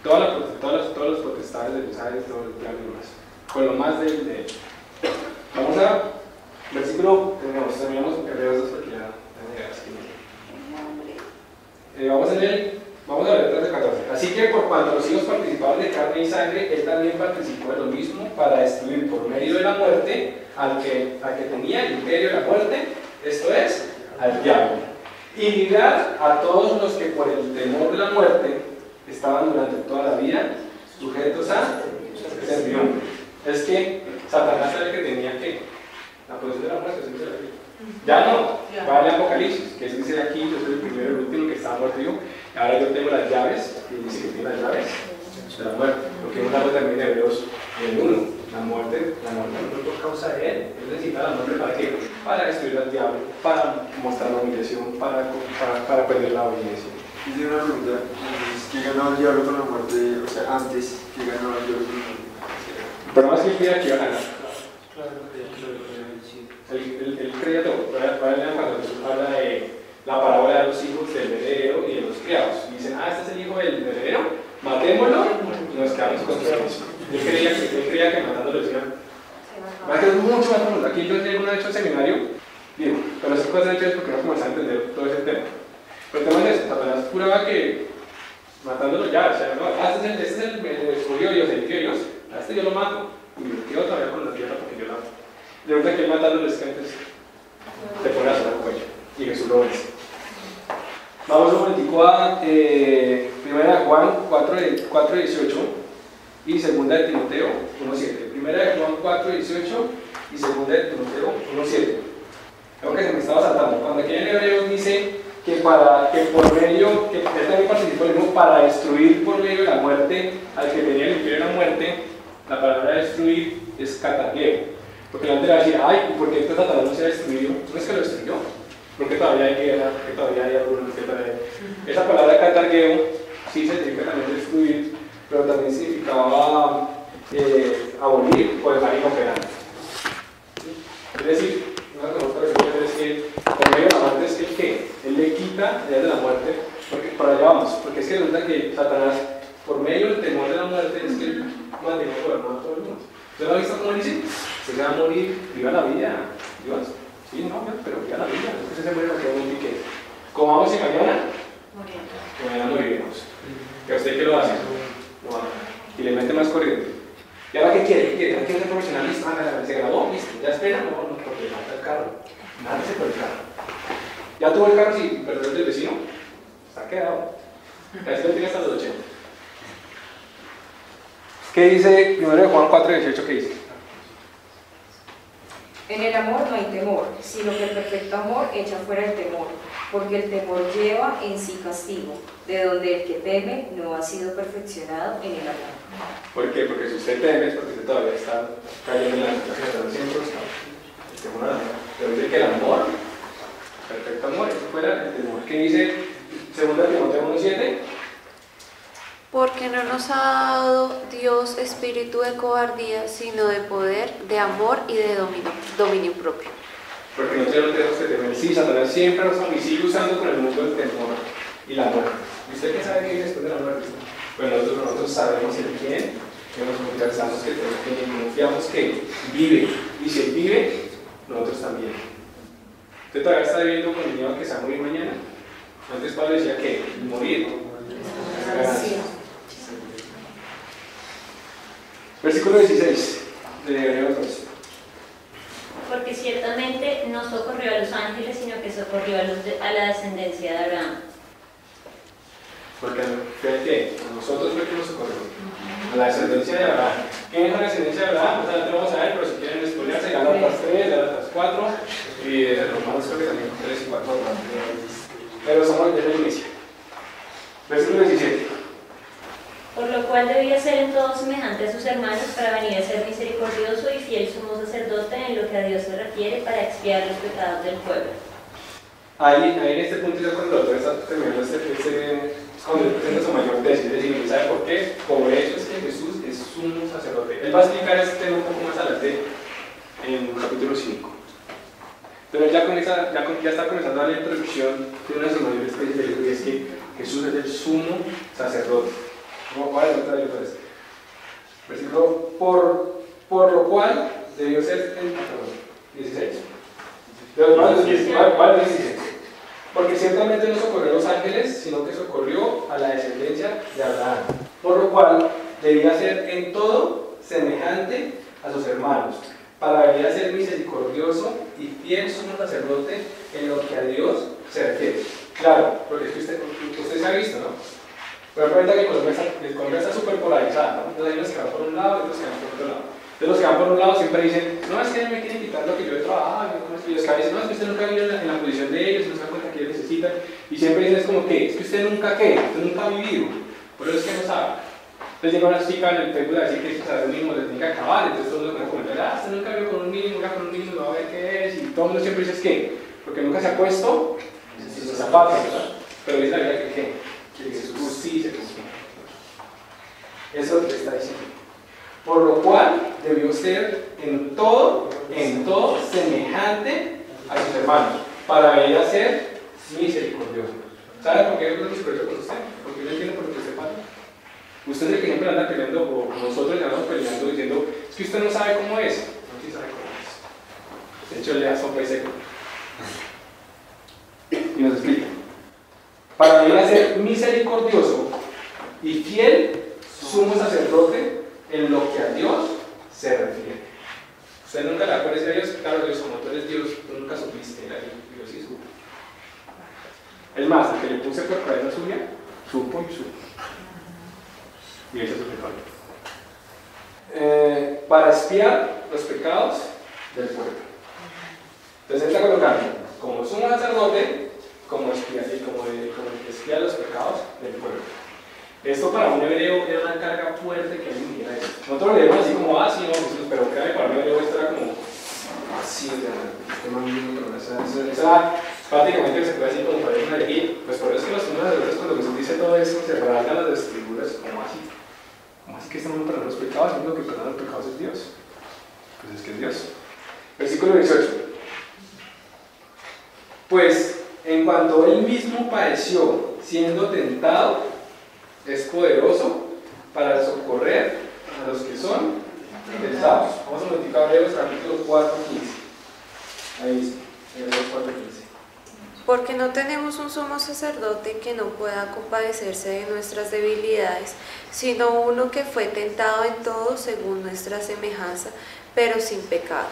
todas las potestades de los aires, todo el plan y demás. Con lo más débil de Él. Vamos a versículo, terminamos Hebreos 2 porque ya vamos a ver 13-14. Así que por cuanto los hijos participaron de carne y sangre, Él también participó de lo mismo para destruir por medio de la muerte al que tenía el imperio de la muerte, esto es, al diablo. y librar a todos los que por el temor de la muerte estaban durante toda la vida sujetos a servidumbre. Es que Satanás era el que tenía que la posición de la muerte, ¿sí? Ya no, va el Apocalipsis, que dice aquí, yo soy el primero y el último que estaba muerto yo, ahora yo tengo las llaves, y dice que tiene las llaves de la muerte, lo que hemos hablado también en Hebreos 1, la muerte no por causa de él necesita la muerte ¿para qué? Para destruir al diablo, para mostrar la humillación, para perder la obediencia. Hice una pregunta, ¿qué ganaba el diablo con la muerte? O sea, antes, ¿qué ganaba el diablo con la muerte? El problema es que él creía que iba a ganar. Él creía todo. Cuando Jesús habla de la parábola de los hijos del heredero y de los criados, y dicen, este es el hijo del heredero, matémoslo y nos quedamos con sus. Él creía que matándolo decían. Va que es mucho más profundo. Aquí yo alguna vez hecho el seminario, digo, con esas cosas hechas porque no comenzaba a entender todo ese tema. Pero el tema es eso, Satanás juraba que matándolo ya, o sea, no, este es el escogido Dios, el hijo de Dios, a este yo lo mato y me quedo todavía con la tierra porque yo la mato. De verdad que él matándolo es que antes te pone a sonar el cuello y Jesús lo vence. Vamos un momentico a 1 Juan 4:18 y 2 de Timoteo 1:7. 1 Juan 4:18 y 2 de Timoteo 1:7. Creo que se me estaba saltando. Cuando aquí en Hebreos dice que por medio, que él también participó en el mismo para destruir por medio de la muerte al que tenía el imperio de la muerte, la palabra destruir es catargueo. Porque la gente va a decir, ay, ¿por qué Satanás no se ha destruido? No es que lo destruyó, porque todavía hay guerra, porque todavía hay algunos que todavía hay. Esa palabra catargueo sí significa también destruir, pero también significaba abolir o dejar inoperante. Es decir, una de las cosas es que por medio de la muerte es el que él le quita de la muerte, porque para allá vamos, porque es que resulta que Satanás, por medio del temor de la muerte, es que él mantiene gobernando a todo el mundo. ¿Usted lo ha visto cómo dice? Se va a morir, viva la vida, Dios. Sí, no, pero viva la vida, no es que se muere porque no pique. ¿Cómo vamos y mañana? Mañana moriremos. ¿Y a usted qué lo hace? No, y le mete más corriente. ¿Y ahora qué quiere? ¿Qué quiere? ¿No quiere ser profesionalista? ¿Se graduó? ¿Listo? ¿Ya espera? No, porque le falta el carro. Nándese por el carro. ¿Ya tuvo el carro si perdió el del vecino? Está quedado. Casi lo tiene hasta los 80. ¿Qué dice 1 Juan 4:18? ¿Qué dice? En el amor no hay temor, sino que el perfecto amor echa fuera el temor, porque el temor lleva en sí castigo, de donde el que teme no ha sido perfeccionado en el amor. ¿Por qué? Porque si usted teme es porque usted todavía está cayendo en la tentación, siempre está. El temor al amor. Pero dice que el amor, perfecto amor, eso fuera el temor. ¿Qué dice 2 Timoteo 1:7? Porque no nos ha dado Dios espíritu de cobardía, sino de poder, de amor y de dominio propio. Porque nosotros no tenemos que temer. Sí, Satanás siempre nos sigue usando con el mundo del temor y la muerte. ¿Y usted qué sabe que viene después de la muerte? Pues nosotros sabemos el quién, que nos confiamos que confiamos que vive. Y si él vive, nosotros también. ¿Usted todavía está viviendo con el miedo que se va a morir mañana? Antes Pablo decía que morir. Versículo 16 de Hebreos 2. Porque ciertamente no socorrió a los ángeles, sino que socorrió a la descendencia de Abraham. Porque ¿qué? A nosotros fue que nos socorrió. A la descendencia de Abraham. ¿Quién es la descendencia de Abraham? O sea, no te vamos a ver, pero si quieren estudiarse, Gálatas 3, Gálatas 4 y Romanos creo que también 3 y 4. Pero somos de la iglesia. Versículo 17. Por lo cual debía ser en todo semejante a sus hermanos para venir a ser misericordioso y fiel sumo sacerdote en lo que a Dios se refiere para expiar los pecados del pueblo. Ahí en este punto ya cuando el autor está terminando cuando él presenta su mayor tesis, es decir, ¿sabe por qué? Por eso es que Jesús es sumo sacerdote. Él va a explicar este tema un poco más adelante en capítulo 5. Pero ya está comenzando a la introducción de una de sus mayores tesis del libro, y es que Jesús es el sumo sacerdote. ¿Cuál es otra vez? Versículo, por lo cual debió ser el 16. ¿Cuál es 16? Porque ciertamente no socorrió a los ángeles, sino que socorrió a la descendencia de Abraham. Por lo cual debía ser en todo semejante a sus hermanos, para venir a ser misericordioso y fiel sumo sacerdote en lo que a Dios se refiere. Claro, porque es que usted se ha visto, ¿no? Por ejemplo, ahorita que Colombia está súper polarizada, ¿no? Entonces hay unos que van por un lado y otros que van por otro lado. Entonces los que van por un lado siempre dicen, no, es que me quieren quitar lo que yo he trabajado, y los que dicen, no, es que usted nunca vive en la posición de ellos, no se da cuenta que ellos necesitan, y siempre dicen, es como que, es que usted nunca ha vivido, por eso es que no sabe. Entonces llega una chica en el Facebook a decir que el salario mínimo le tiene que acabar, entonces todo el mundo comenta, usted nunca vive con un mínimo, con un mínimo, va a ver qué es, y todo el mundo siempre dice, es que, porque nunca se ha puesto sus zapatos, ¿verdad? Pero dice la Biblia que Jesús sí se puso. Eso es lo que está diciendo. Por lo cual debió ser en todo semejante a sus hermanos, para venir a ser misericordioso. ¿Sabe por qué es misericordioso con usted? Porque yo entiendo por lo que usted pasa. Usted es el que siempre anda peleando, o nosotros le andamos peleando diciendo, es que usted no sabe cómo es. No, sí sabe cómo es. De hecho, le da sopa y seco. Y nos explica. Para venir a ser misericordioso y fiel sumo sacerdote en lo que a Dios se refiere. Usted nunca le aparece a Dios, claro, Dios, como tú eres Dios, tú nunca supiste, Dios sí supo. Es más, el que le puse por cabeza suya, supo y supo. Y eso es el pecado. Para espiar los pecados del pueblo. Entonces él está colocando como sumo sacerdote, como espía los pecados del pueblo. Esto para un hebreo era una carga fuerte que alguien dijera eso. Nosotros lo leemos así como, sí, no, Jesús, pero para un hebreo esto era como, así, esa prácticamente se puede decir como para una herejía. Pues por eso es que los sumos sacerdotes, cuando Jesús dice todo eso, se rasgan las vestiduras, como así. ¿Cómo así que estamos perdonando los pecados? Es lo que perdona los pecados es Dios. Pues es que es Dios. Versículo 18. Pues en cuanto él mismo padeció siendo tentado, es poderoso para socorrer a los que son tentados. Vamos a modificar Hebreos capítulo 4:15. Ahí dice, Hebreos 4:15. Porque no tenemos un sumo sacerdote que no pueda compadecerse de nuestras debilidades, sino uno que fue tentado en todo según nuestra semejanza, pero sin pecado.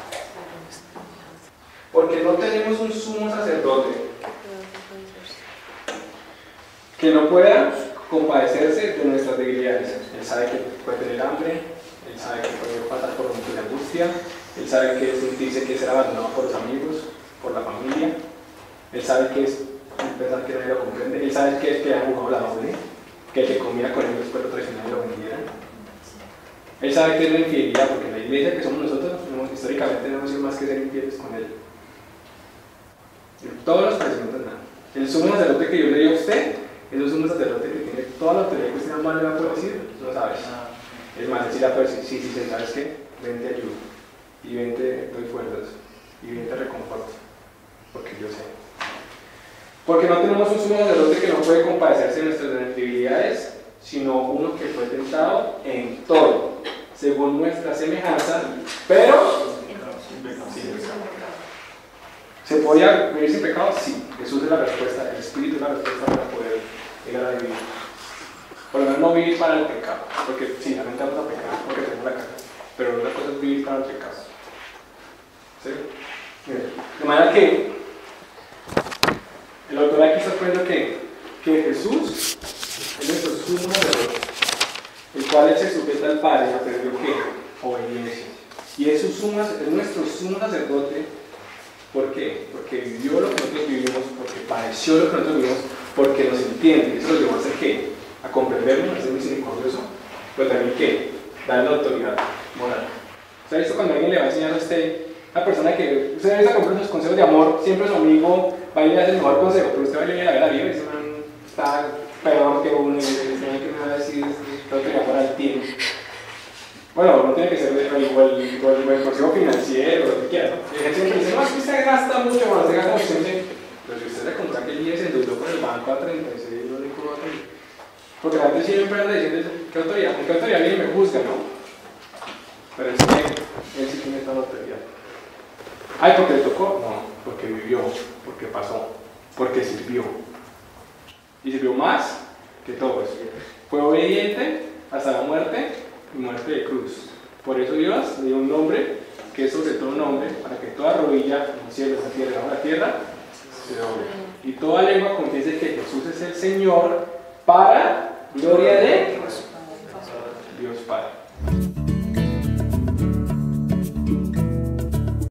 Porque no tenemos un sumo sacerdote que no pueda compadecerse de nuestras debilidades. Él sabe que puede tener hambre, él sabe que puede pasar por momentos de angustia, él sabe que sentirse que es ser abandonado por los amigos, por la familia, él sabe que es pensar que nadie lo comprende, él sabe que es que ha jugado la doble, que el que comía con él después lo traicionara y lo vendiera. Él sabe que es la infidelidad, porque en la iglesia que somos nosotros, históricamente no hemos sido más que ser infieles con él. Todos los padecimientos nada. El sumo sacerdote que yo le di a usted es un sumo sacerdote que tiene toda la autoridad que usted nada más le va a poder decir, no sabes. Es más, decir a poder decir, sí, ¿sabes qué? Ven te ayudo, y ven te doy fuerzas, y ven te reconforto, porque yo sé. Porque no tenemos un sumo sacerdote que no puede compadecerse de nuestras debilidades, sino uno que fue tentado en todo, según nuestra semejanza, pero sin pecado. ¿Se podía vivir sin pecado? Sí. Jesús es la respuesta, el Espíritu es la respuesta para poder llegar a vivir. Por lo menos no vivir para el pecado, porque sí, la mente vamos a pecar porque tenemos la carne, pero una cosa es vivir para el pecado. ¿Sí? De manera que el autor aquí está poniendo que Jesús es nuestro sumo sacerdote, el cual él se sujeta al Padre, aprendió ¿qué? Obediencia. Y es nuestro sumo sacerdote. ¿Por qué? Porque vivió lo que nosotros vivimos, porque padeció lo que nosotros vivimos, porque nos entiende. Y eso lo llevó a hacer ¿qué? A comprendernos, a ser misericordioso, pero también ¿qué? Darle autoridad moral. ¿Se ha visto cuando alguien le va a enseñar a usted, una persona que usted debe comprar sus consejos de amor, siempre su amigo va y le hace el mejor consejo, pero usted va y le viene a ver a la vida y ese man está peor que uno y dice que me va a decir no te amor al tiro? Bueno, no tiene que ser el consejo financiero, lo que quiera, ¿no? Y hay gente que dice, no, es que usted gasta mucho, bueno, usted gasta mucho, pero si usted le contara que el día se endeudó con el banco a 36, no le cobra. Porque la gente siempre anda diciendo, ¿qué autoridad? ¿Con qué autoridad viene y me juzga, no? Pero él sí tiene esta autoridad. Ay, ¿porque le tocó? No, porque vivió, porque pasó, porque sirvió. Y sirvió más que todos. Fue obediente hasta la muerte y muerte de cruz. Por eso Dios le dio un nombre que es sobre todo un nombre, para que toda rodilla en el cielo, en la tierra, Y toda lengua confiese que Jesús es el Señor para gloria de